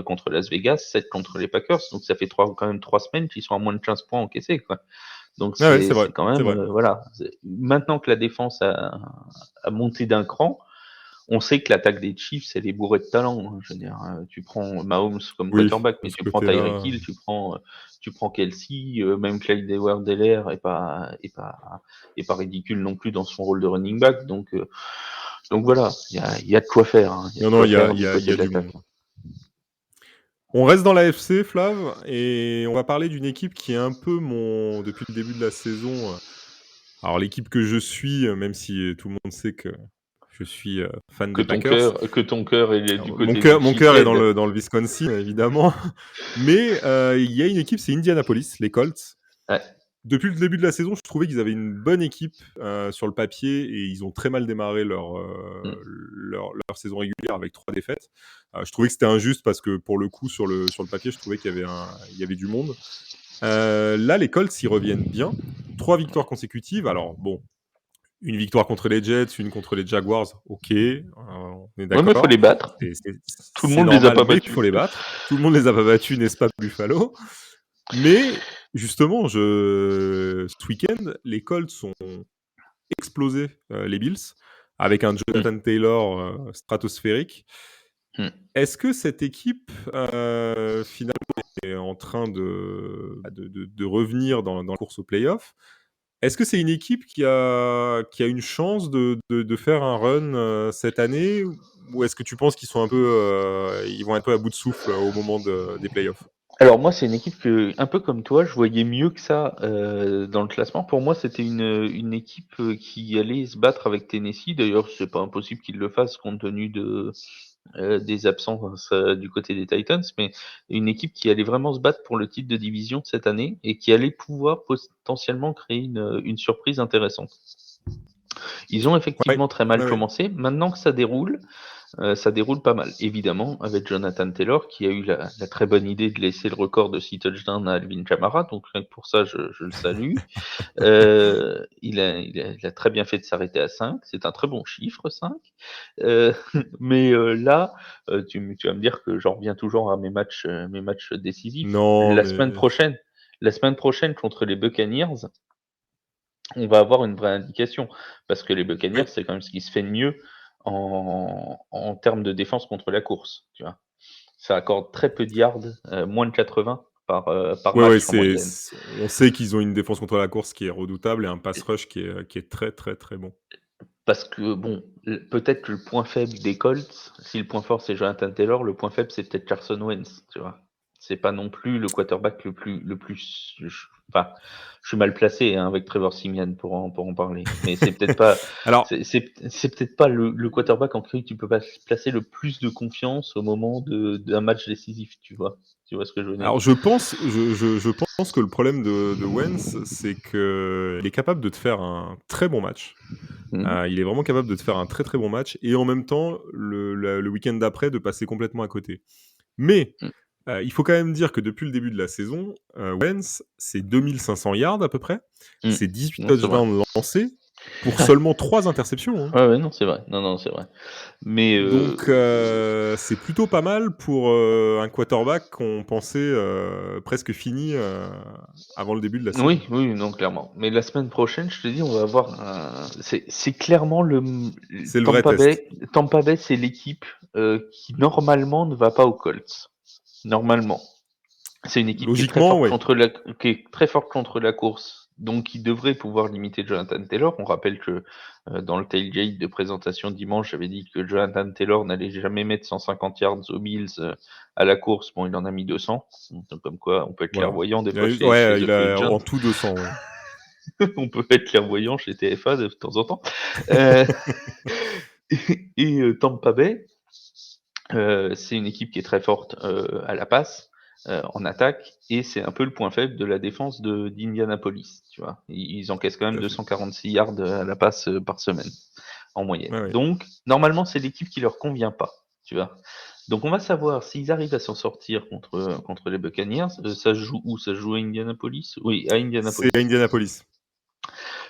S2: contre Las Vegas, 7 contre les Packers. Donc ça fait quand même 3 semaines qu'ils sont à moins de 15 points encaissés, quoi. Donc
S1: Ouais, c'est vrai.
S2: c'est quand
S1: C'est
S2: même
S1: vrai.
S2: voilà. Maintenant que la défense a monté d'un cran, on sait que l'attaque des Chiefs, elle est bourrée de talent. Hein. Je veux dire, tu prends Mahomes comme
S1: Oui,
S2: quarterback,
S1: de
S2: mais
S1: ce
S2: tu prends Tyreek
S1: côté-là.
S2: Hill, tu prends Kelsey, même Clyde Edwards-Helaire est pas ridicule non plus dans son rôle de running back. Donc voilà, il y a de quoi faire. Hein. Il y a de
S1: Non,
S2: quoi
S1: il y a,
S2: faire
S1: il y
S2: du
S1: a, il y
S2: côté
S1: a
S2: de
S1: du
S2: l'attaque.
S1: monde. On reste dans la FC, Flav, et on va parler d'une équipe qui est un peu depuis le début de la saison. Alors l'équipe que je suis, même si tout le monde sait que je suis fan des Packers.
S2: Que ton cœur est du
S1: Alors, mon
S2: côté des
S1: cœur, mon cœur est dans
S2: Chiefs.
S1: le Wisconsin, évidemment. Mais il y a une équipe, c'est Indianapolis, les Colts.
S2: Ouais.
S1: Depuis le début de la saison, je trouvais qu'ils avaient une bonne équipe sur le papier et ils ont très mal démarré leur saison régulière avec 3 défaites. Je trouvais que c'était injuste parce que pour le coup, sur le papier, je trouvais qu'il y avait du monde. Là, les Colts, ils reviennent bien. 3 victoires consécutives. Alors, bon, une victoire contre les Jets, une contre les Jaguars, ok, on est
S2: Ouais, mais faut
S1: d'accord.
S2: les battre. Tout le
S1: C'est
S2: monde les a
S1: normal,
S2: pas
S1: mais il
S2: battus.
S1: faut les battre. Tout le monde les a pas battus, n'est-ce pas, Buffalo? Mais justement, ce week-end, les Colts ont explosé les Bills avec un Jonathan Taylor stratosphérique. Est-ce que cette équipe, finalement, est en train de revenir dans la course au playoff? Est-ce que c'est une équipe qui a une chance de faire un run cette année? Ou est-ce que tu penses qu'ils sont ils vont être un peu à bout de souffle au moment des playoffs?
S2: Alors moi, c'est une équipe que, un peu comme toi, je voyais mieux que ça dans le classement. Pour moi, c'était une équipe qui allait se battre avec Tennessee. D'ailleurs, c'est pas impossible qu'ils le fassent compte tenu des absences du côté des Titans, mais une équipe qui allait vraiment se battre pour le titre de division cette année et qui allait pouvoir potentiellement créer une surprise intéressante. Ils ont
S1: Ouais,
S2: effectivement très mal
S1: ouais, ouais.
S2: commencé. Maintenant que ça déroule pas mal. Évidemment, avec Jonathan Taylor, qui a eu la très bonne idée de laisser le record de 6 touchdowns à Alvin Kamara, donc rien que pour ça, je le salue. Il a très bien fait de s'arrêter à 5, c'est un très bon chiffre, 5. Mais là, tu vas me dire que j'en reviens toujours à mes matchs décisifs.
S1: Non, mais
S2: La semaine prochaine contre les Buccaneers, on va avoir une vraie indication. Parce que les Buccaneers,
S1: oui.
S2: c'est quand même ce qui se fait de mieux en termes de défense contre la course. Tu vois. Ça accorde très peu de yards, moins de 80 par
S1: Ouais, ouais,
S2: match en moyenne.
S1: on sait qu'ils ont une défense contre la course qui est redoutable et un pass rush qui est très, très, très bon.
S2: Parce que, bon, peut-être que le point faible des Colts, si le point fort c'est Jonathan Taylor, le point faible c'est peut-être Carson Wentz, tu vois. C'est pas non plus le quarterback enfin, je suis mal placé hein, avec Trevor Siemian pour en parler. Mais c'est peut-être pas,
S1: Alors,
S2: c'est peut-être pas le quarterback en qui tu peux pas placer le plus de confiance au moment d'un match décisif, tu vois. Tu vois ce que je veux dire?
S1: je pense que le problème de Wentz, c'est qu'il est capable de te faire un très bon match.
S2: Mhm.
S1: Il est vraiment capable de te faire un très, très bon match et en même temps, le week-end d'après, de passer complètement à côté. Mais il faut quand même dire que depuis le début de la saison, Wentz, c'est 2500 yards à peu près,
S2: Mhm.
S1: c'est 18
S2: Non, c'est vrai.
S1: touchdowns lancés pour seulement 3 interceptions, hein.
S2: Ouais, ouais, non, c'est vrai. Non, non, c'est vrai. Mais
S1: Donc c'est plutôt pas mal pour un quarterback qu'on pensait presque fini avant le début de la saison.
S2: oui, oui, non, clairement. Mais la semaine prochaine, je te dis, on va avoir c'est clairement
S1: C'est le vrai test.
S2: Tampa Bay, c'est l'équipe qui normalement ne va pas aux Colts. Normalement. C'est une équipe qui est très
S1: Logiquement,
S2: forte
S1: ouais.
S2: qui est très forte contre la course, donc qui devrait pouvoir limiter Jonathan Taylor. On rappelle que dans le tailgate de présentation dimanche, j'avais dit que Jonathan Taylor n'allait jamais mettre 150 yards aux Bills à la course. Bon, il en a mis 200. Donc, comme quoi, on peut être
S1: Voilà.
S2: clairvoyant des
S1: Il a
S2: fois
S1: eu
S2: chez
S1: ouais,
S2: The
S1: il
S2: Free
S1: a
S2: Agent.
S1: en tout 200, ouais.
S2: On peut être clairvoyant chez TFA de temps en temps. Euh, Tampa Bay, c'est une équipe qui est très forte à la passe, en attaque, et c'est un peu le point faible de la défense d'Indianapolis. Tu vois, ils encaissent quand même
S1: Tout à fait.
S2: 246 yards à la passe par semaine en moyenne.
S1: Ouais, ouais.
S2: Donc normalement c'est l'équipe qui leur convient pas. Tu vois. Donc on va savoir s'ils arrivent à s'en sortir contre les Buccaneers. Ça se joue où? Ça se joue à Indianapolis? Oui, à
S1: C'est
S2: Indianapolis.
S1: Indianapolis.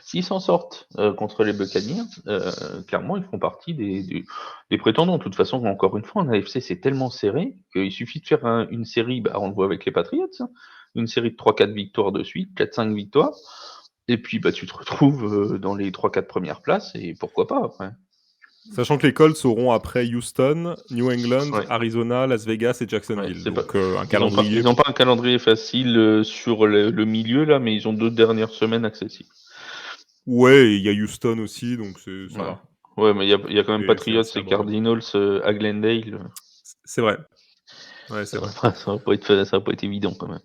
S2: S'ils s'en sortent contre les Buccaneers, clairement, ils font partie des prétendants. De toute façon, encore une fois, en AFC, c'est tellement serré qu'il suffit de faire une série, bah, on le voit avec les Patriots, hein, une série de 3-4 victoires de suite, 4-5 victoires, et puis bah, tu te retrouves dans les 3-4 premières places, et pourquoi pas après.
S1: Sachant que les Colts auront après Houston, New England,
S2: Ouais,
S1: Arizona, Las Vegas et
S2: ouais,
S1: Jacksonville.
S2: c'est pas,
S1: Donc un
S2: ils
S1: calendrier.
S2: ont pas un calendrier facile sur le milieu là, mais ils ont 2 dernières semaines accessibles.
S1: Ouais, il y a Houston aussi, donc ça
S2: Ouais,
S1: va.
S2: ouais, mais il y a quand même
S1: C'est
S2: Patriots
S1: assez
S2: et
S1: abordable.
S2: Cardinals à Glendale.
S1: C'est vrai. Ouais, c'est
S2: Ça va
S1: vrai.
S2: pas, ça va pas être évident quand même.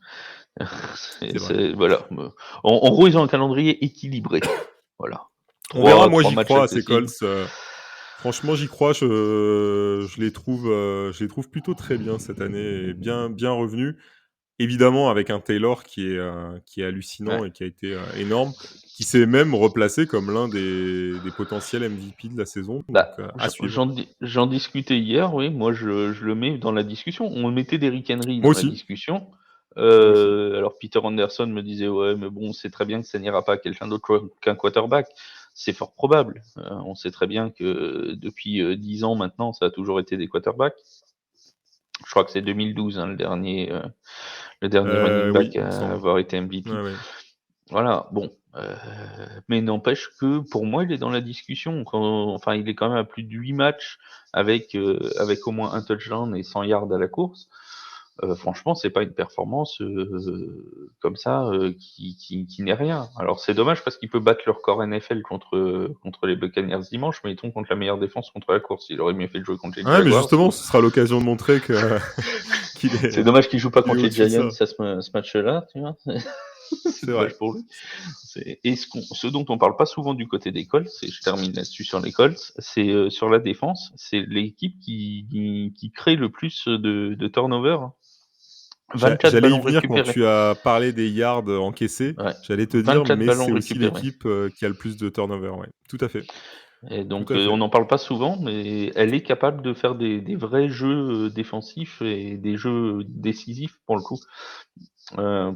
S1: C'est vrai.
S2: Voilà. En gros, ils ont un calendrier équilibré. Voilà.
S1: On verra. Moi,
S2: Trois
S1: j'y
S2: matchs
S1: crois à ces
S2: accessibles.
S1: Colts. Franchement, j'y crois. Je les trouve plutôt très bien cette année et bien revenus. Évidemment, avec un Taylor qui est hallucinant
S2: Ouais.
S1: et qui a été énorme, qui s'est même replacé comme l'un des potentiels MVP de la saison. Donc,
S2: Bah,
S1: à suivre.
S2: j'en discutais hier, oui. Moi, je le mets dans la discussion. On mettait Derrick Henry
S1: Moi
S2: dans la
S1: aussi.
S2: discussion.
S1: Moi aussi.
S2: Alors Peter Anderson me disait ouais, mais bon, on sait très bien que ça n'ira pas à quelqu'un d'autre qu'un quarterback. C'est fort probable. On sait très bien que depuis 10 ans maintenant, ça a toujours été des quarterbacks. Je crois que c'est 2012, hein, le dernier running
S1: Oui,
S2: back
S1: il me
S2: à
S1: semble.
S2: avoir été MVP.
S1: Ouais, ouais.
S2: Voilà, bon, mais n'empêche que pour moi, il est dans la discussion. Enfin, il est quand même à plus de 8 matchs avec au moins un touchdown et 100 yards à la course. Franchement, c'est pas une performance comme ça qui n'est rien. Alors c'est dommage parce qu'il peut battre le record NFL contre les Buccaneers dimanche, mais ils tombent contre la meilleure défense contre la course. Il aurait mieux fait de jouer contre les
S1: Ouais, mais
S2: Jaguars.
S1: justement, ce sera l'occasion de montrer qu'il
S2: C'est
S1: est,
S2: dommage qu'il joue pas
S1: qu'il est
S2: contre les
S1: au-dessus de
S2: Giants
S1: ça.
S2: à ce match-là, tu vois. C'est
S1: C'est vrai.
S2: dommage pour lui. Et ce dont on parle pas souvent du côté des Colts, et je termine là-dessus sur les Colts, c'est sur la défense, c'est l'équipe qui crée le plus de turnover. 24
S1: J'allais y
S2: ballons
S1: venir quand
S2: récupérés.
S1: tu as parlé des yards encaissés.
S2: Ouais.
S1: J'allais te dire,
S2: 24
S1: mais
S2: ballons
S1: c'est aussi
S2: récupérés.
S1: l'équipe qui a le plus de turnover. Ouais. Tout à fait.
S2: Et
S1: Tout
S2: donc
S1: à fait.
S2: on n'en parle pas souvent, mais elle est capable de faire des vrais jeux défensifs et des jeux décisifs pour le coup,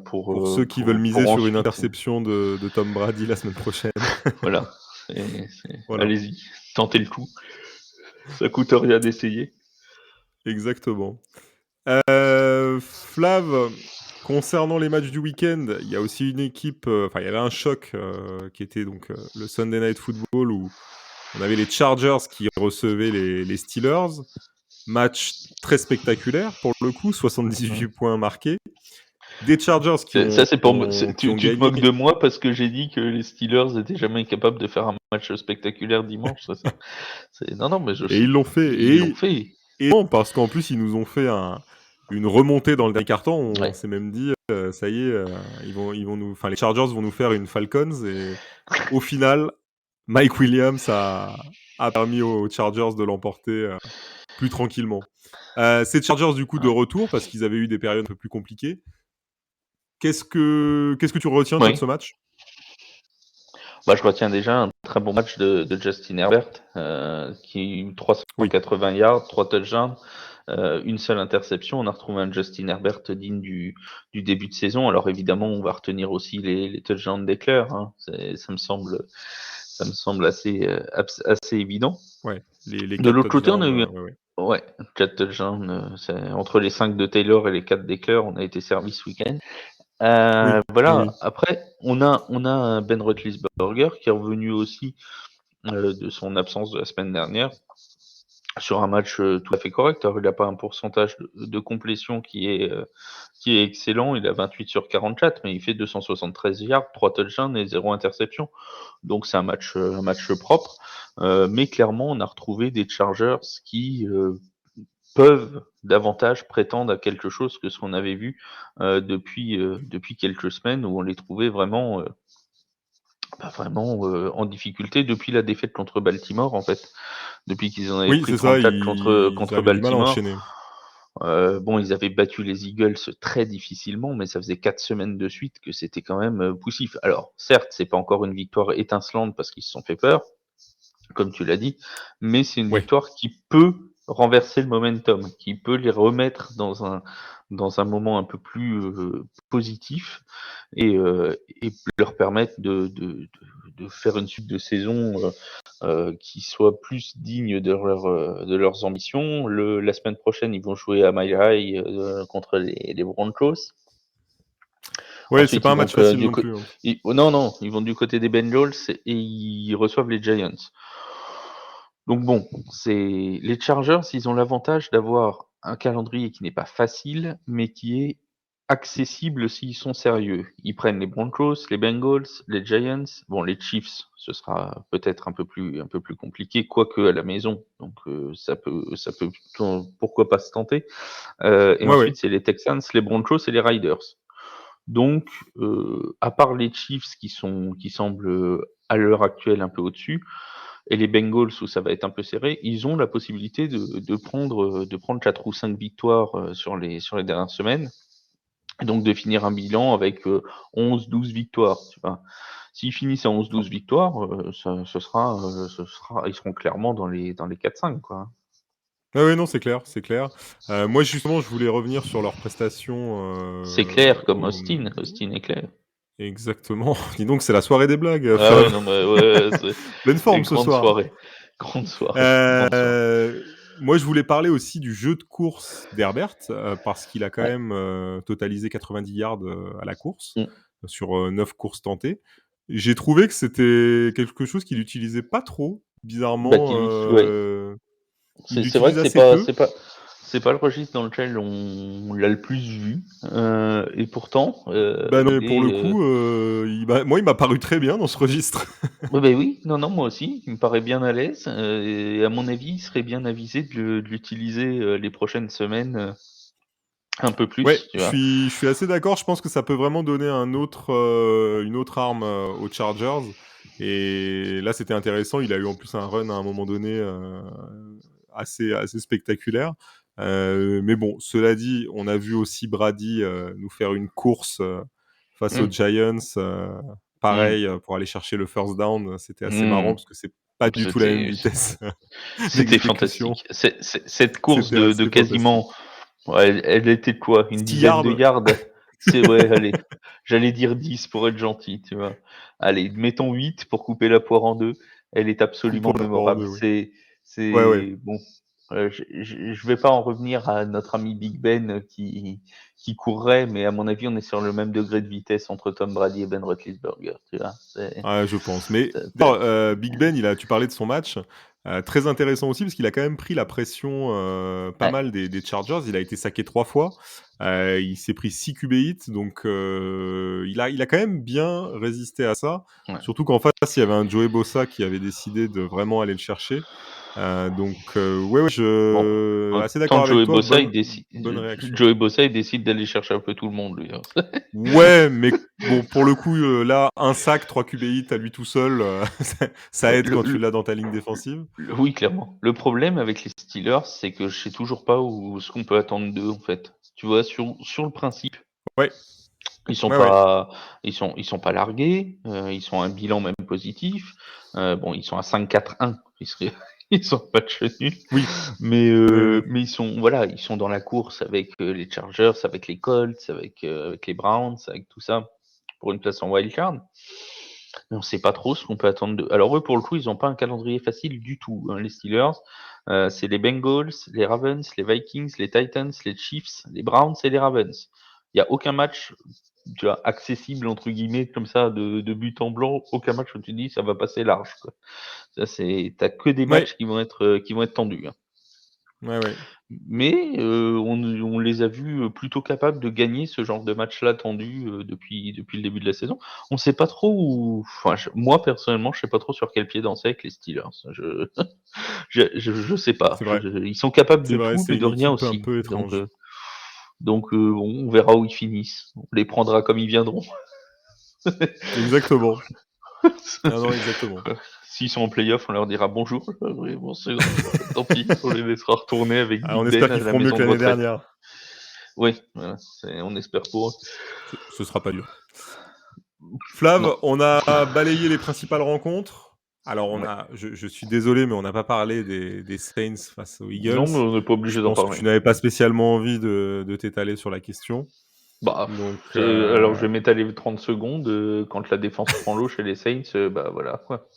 S1: Pour ceux qui veulent miser
S2: pour
S1: sur une
S2: ensuite,
S1: interception de Tom Brady la semaine prochaine.
S2: voilà.
S1: Voilà.
S2: Allez-y, tentez le coup. Ça coûte rien d'essayer.
S1: Exactement. Flav, concernant les matchs du week-end, il y a aussi une équipe, enfin, il y avait un choc qui était donc le Sunday Night Football où on avait les Chargers qui recevaient les Steelers. Match très spectaculaire pour le coup, 78 points marqués. Des Chargers qui ont,
S2: Ça, c'est pour
S1: qui ont
S2: tu te
S1: gagné.
S2: moques de moi parce que j'ai dit que les Steelers étaient jamais capables de faire un match spectaculaire dimanche, c'est ça? Non, non, mais
S1: Et ils l'ont fait.
S2: ils l'ont fait.
S1: Et non, parce qu'en plus, ils nous ont fait une remontée dans le dernier quart-temps. On
S2: Ouais.
S1: s'est même dit, ça y est, enfin, les Chargers vont nous faire une Falcons. Et au final, Mike Williams a permis aux Chargers de l'emporter plus tranquillement. Ces Chargers, du coup, de
S2: Ouais.
S1: retour, parce qu'ils avaient eu des périodes un peu plus compliquées. Qu'est-ce que tu retiens, toi, de
S2: Oui.
S1: ce match?
S2: Bah, je retiens déjà un très bon match de Justin Herbert, qui a eu
S1: Oui.
S2: 380 yards, 3 touchdowns, une seule interception. On a retrouvé un Justin Herbert digne du début de saison. Alors évidemment, on va retenir aussi les touchdowns d'Eckler. Hein. Ça me semble assez évident.
S1: Ouais. Les
S2: De
S1: 4
S2: l'autre côté, on a
S1: touchdowns,
S2: eu
S1: ouais, ouais.
S2: ouais, 4 touchdowns. Entre les 5 de Taylor et les 4 d'Eckler, on a été servi ce week-end.
S1: Oui, oui,
S2: Voilà.
S1: oui.
S2: Après, on a un Ben Roethlisberger qui est revenu aussi de son absence de la semaine dernière sur un match tout à fait correct. Alors, il n'a pas un pourcentage de complétion qui est excellent. Il a 28 sur 44, mais il fait 273 yards, 3 touchdowns et 0 interception. Donc c'est un match propre. Mais clairement, on a retrouvé des Chargers qui peuvent davantage prétendre à quelque chose que ce qu'on avait vu depuis quelques semaines où on les trouvait vraiment en difficulté depuis la défaite contre Baltimore en fait. Depuis qu'ils en avaient
S1: Oui,
S2: pris
S1: c'est ça,
S2: 34 contre,
S1: ils
S2: contre
S1: avaient du mal à
S2: Baltimore.
S1: enchaîner.
S2: Bon, ils avaient battu les Eagles très difficilement, mais ça faisait 4 semaines de suite que c'était quand même poussif. Alors, certes, c'est pas encore une victoire étincelante parce qu'ils se sont fait peur, comme tu l'as dit, mais c'est une
S1: Ouais.
S2: victoire qui peut renverser le momentum, qui peut les remettre dans un moment un peu plus positif et leur permettre de faire une suite de saison qui soit plus digne de leurs ambitions. La semaine prochaine, ils vont jouer à Mile High contre les Broncos.
S1: Ouais, c'est
S2: Ensuite,
S1: pas
S2: ils
S1: un
S2: vont
S1: match facile non plus, hein.
S2: non, non, ils vont du côté des Bengals et ils reçoivent les Giants. Donc bon, les Chargers, ils ont l'avantage d'avoir un calendrier qui n'est pas facile, mais qui est accessible s'ils sont sérieux. Ils prennent les Broncos, les Bengals, les Giants. Bon, les Chiefs, ce sera peut-être un peu plus compliqué, quoique à la maison. Donc ça peut, pourquoi pas se tenter. Et
S1: Ouais, ouais.
S2: ensuite, c'est les Texans, les Broncos et les Riders. Donc, à part les Chiefs qui semblent à l'heure actuelle un peu au-dessus, et les Bengals où ça va être un peu serré, ils ont la possibilité de prendre 4 ou 5 victoires sur les dernières semaines, et donc de finir un bilan avec 11-12 victoires. Tu vois. S'ils finissent à 11-12 victoires, ils seront clairement dans les 4-5. Quoi.
S1: Ouais, ouais, non, c'est clair, c'est clair. Moi, justement, je voulais revenir sur leurs prestations.
S2: C'est clair comme Austin. Austin est clair.
S1: Exactement. Dis donc, c'est la soirée des blagues,
S2: Ah ouais,
S1: Flav.
S2: non, mais ouais,
S1: Pleine
S2: c'est
S1: forme ce
S2: grande
S1: soir.
S2: soirée. Grande soirée. Grande soirée.
S1: Moi, je voulais parler aussi du jeu de course d'Herbert, parce qu'il a quand
S2: Ouais.
S1: même totalisé 90 yards à la course,
S2: Mm.
S1: sur 9 courses tentées. J'ai trouvé que c'était quelque chose qu'il utilisait pas trop, bizarrement.
S2: Ouais.
S1: Il
S2: C'est vrai
S1: l'utilise
S2: que c'est
S1: assez
S2: pas,
S1: peu.
S2: c'est pas, c'est pas le registre dans lequel on l'a le plus vu. Et pourtant,
S1: Bah, non, mais
S2: il
S1: pour le
S2: est.
S1: coup, moi, il m'a paru très bien dans ce registre.
S2: Ouais, ben oui, non, non, moi aussi, il me paraît bien à l'aise. Et à mon avis, il serait bien avisé de l'utiliser les prochaines semaines un peu
S1: Ouais,
S2: plus, tu
S1: je
S2: vois.
S1: suis je suis assez d'accord. Je pense que ça peut vraiment donner une autre arme, aux Chargers et là, c'était intéressant. Il a eu en plus un run à un moment donné, assez spectaculaire. Mais bon, cela dit, on a vu aussi Brady, nous faire une course, face aux
S2: Mm,
S1: Giants,
S2: mm,
S1: pareil, pour aller chercher le first down. C'était assez marrant
S2: mm.
S1: parce que c'est pas du tout la même
S2: C'était,
S1: vitesse
S2: c'était
S1: d'exécution.
S2: fantastique. Cette course
S1: C'était
S2: de
S1: assez fantastique.
S2: quasiment. Ouais, elle était de quoi? Une
S1: 6
S2: dizaine de
S1: yards,
S2: yards? C'est ouais, allez, j'allais dire 10 pour être gentil, tu vois? Allez, mettons 8 pour couper la poire en 2. Elle est absolument
S1: coupant la poire en
S2: mémorable.
S1: 2, oui.
S2: C'est
S1: Ouais, ouais.
S2: c'est bon, je vais pas en revenir à notre ami Big Ben qui courrait, mais à mon avis, on est sur le même degré de vitesse entre Tom Brady et Ben Roethlisberger, tu vois?
S1: Ouais, je pense. Mais
S2: Tu
S1: d'ailleurs, Big Ben, tu parlais de son match, très intéressant aussi parce qu'il a quand même pris la pression, pas
S2: ouais,
S1: mal des Chargers. Il a été saqué 3 fois, il s'est pris 6 QB hits donc il a quand même bien résisté à ça.
S2: ouais.
S1: Surtout qu'en face, il y avait un Joey Bosa qui avait décidé de vraiment aller le chercher. Donc ouais, ouais,
S2: Bon,
S1: je
S2: en
S1: assez
S2: tant
S1: d'accord
S2: que
S1: avec toi, bonne réaction.
S2: Joey Bossa, il décide d'aller chercher un peu tout le monde, lui, hein.
S1: Ouais, mais bon, pour le coup, là, un sac, 3 QB hits à lui tout seul, ça aide
S2: Le
S1: quand tu
S2: le
S1: l'as dans ta ligne défensive.
S2: Oui, clairement. Le problème avec les Steelers, c'est que je sais toujours pas ce qu'on peut attendre d'eux, en fait. Tu vois, sur le principe,
S1: Ouais,
S2: ils sont
S1: ouais, ouais.
S2: pas ils sont pas largués, ils ont un bilan même positif. Bon, ils sont à 5-4-1, ils seraient ils sont match nul,
S1: Oui,
S2: mais
S1: oui, oui.
S2: ils sont voilà, ils sont dans la course avec, les Chargers, avec les Colts, avec les Browns, avec tout ça, pour une place en wild card. Mais on sait pas trop ce qu'on peut attendre d'eux. Alors eux, pour le coup, ils ont pas un calendrier facile du tout, hein, les Steelers. C'est les Bengals, les Ravens, les Vikings, les Titans, les Chiefs, les Browns et les Ravens. Il y a aucun match, tu vois, accessible entre guillemets comme ça de but en blanc. Aucun match où tu dis ça va passer large, quoi. Ça t'as que des
S1: Ouais,
S2: matchs qui vont être tendus, hein.
S1: ouais, ouais.
S2: Mais on les a vus plutôt capables de gagner ce genre de match-là tendu depuis le début de la saison. On sait pas trop enfin, moi personnellement, je sais pas trop sur quel pied danser avec les Steelers. Je sais pas.
S1: C'est vrai.
S2: Ils sont capables
S1: C'est
S2: de
S1: vrai,
S2: tout, mais
S1: c'est
S2: de
S1: une
S2: rien
S1: équipe un
S2: aussi.
S1: peu
S2: Donc,
S1: étrange.
S2: bon, on verra où ils finissent. On les prendra comme ils viendront.
S1: Exactement. Non, non, exactement.
S2: S'ils sont en playoff, on leur dira bonjour. Oui, bon, tant pis, on les laissera retourner avec
S1: Ah,
S2: Big
S1: on
S2: Ben
S1: espère
S2: à
S1: qu'ils
S2: la
S1: feront mieux
S2: maison
S1: que
S2: de
S1: l'année
S2: retraite.
S1: dernière.
S2: Oui, voilà, on espère pour eux.
S1: Ce sera pas dur. Flav,
S2: Non.
S1: on a balayé les principales rencontres. Alors,
S2: Ouais.
S1: je suis désolé, mais on n'a pas parlé des Saints face aux Eagles.
S2: Non, mais on n'est pas
S1: Je
S2: obligé d'en
S1: pense que
S2: parler.
S1: tu n'avais pas spécialement envie de t'étaler sur la question.
S2: Bah,
S1: Donc,
S2: alors je vais m'étaler 30 secondes. Quand la défense prend l'eau chez les Saints, bah voilà quoi.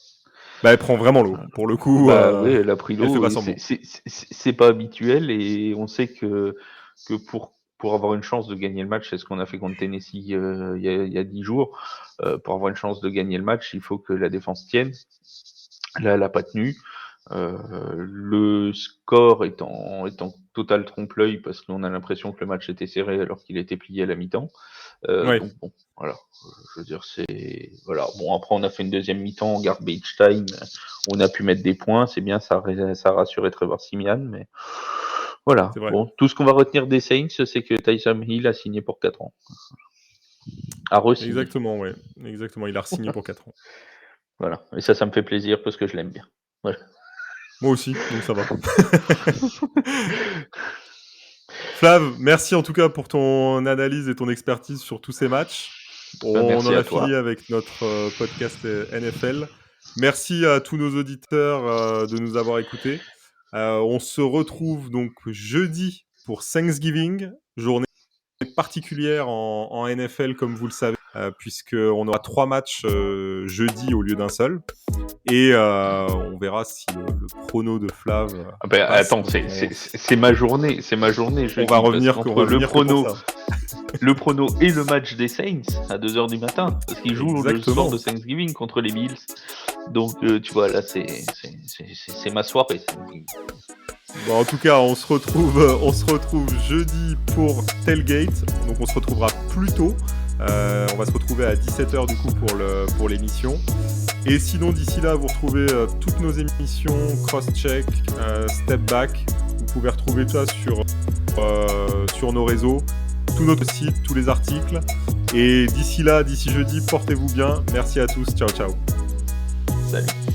S1: bah, elle prend vraiment l'eau. Pour le coup,
S2: Bah oui, elle a pris
S1: elle fait
S2: l'eau
S1: pas
S2: et c'est
S1: semblant.
S2: c'est c'est c'est pas habituel et on sait que pour avoir une chance de gagner le match, c'est ce qu'on a fait contre Tennessee il y a 10 jours. Pour avoir une chance de gagner le match, il faut que la défense tienne. Là, elle a pas tenu. Le score est en total trompe-l'œil parce qu'on a l'impression que le match était serré alors qu'il était plié à la mi-temps.
S1: Ouais.
S2: Donc bon, voilà. Je veux dire, c'est voilà. Bon, après on a fait une deuxième mi-temps en garbage time. On a pu mettre des points, c'est bien, ça a rassuré Trevor Siemian, mais voilà.
S1: C'est vrai.
S2: Bon, tout ce qu'on va retenir des Saints, c'est que Taysom Hill a signé pour 4 ans. A re-signé.
S1: Exactement, ouais. Exactement, il a re-signé pour 4 ans.
S2: Voilà. Et ça me fait plaisir parce que je l'aime bien. Voilà.
S1: Moi aussi, donc ça va. Flav, merci en tout cas pour ton analyse et ton expertise sur tous ces matchs. On
S2: Merci
S1: en
S2: à
S1: a
S2: toi.
S1: fini avec notre podcast NFL. Merci à tous nos auditeurs de nous avoir écoutés. On se retrouve donc jeudi pour Thanksgiving, journée particulière en NFL comme vous le savez, puisqu'on aura 3 matchs jeudi au lieu d'un seul. Et on verra si le prono de Flav passe.
S2: Attends, c'est ma journée, jeudi.
S1: On va revenir
S2: entre le prono,
S1: pour ça.
S2: le prono et le match des Saints à 2h du matin, parce qu'ils jouent le soir de Thanksgiving contre les Bills. Donc tu vois là, c'est ma soirée.
S1: Bon, en tout cas, on se retrouve jeudi pour Tailgate. Donc on se retrouvera plus tôt. On va se retrouver à 17h du coup pour l'émission. Et sinon, d'ici là, vous retrouvez toutes nos émissions, Crosscheck, Step Back. Vous pouvez retrouver ça sur nos réseaux, tout notre site, tous les articles. Et d'ici jeudi, portez-vous bien. Merci à tous. Ciao, ciao.
S2: Salut.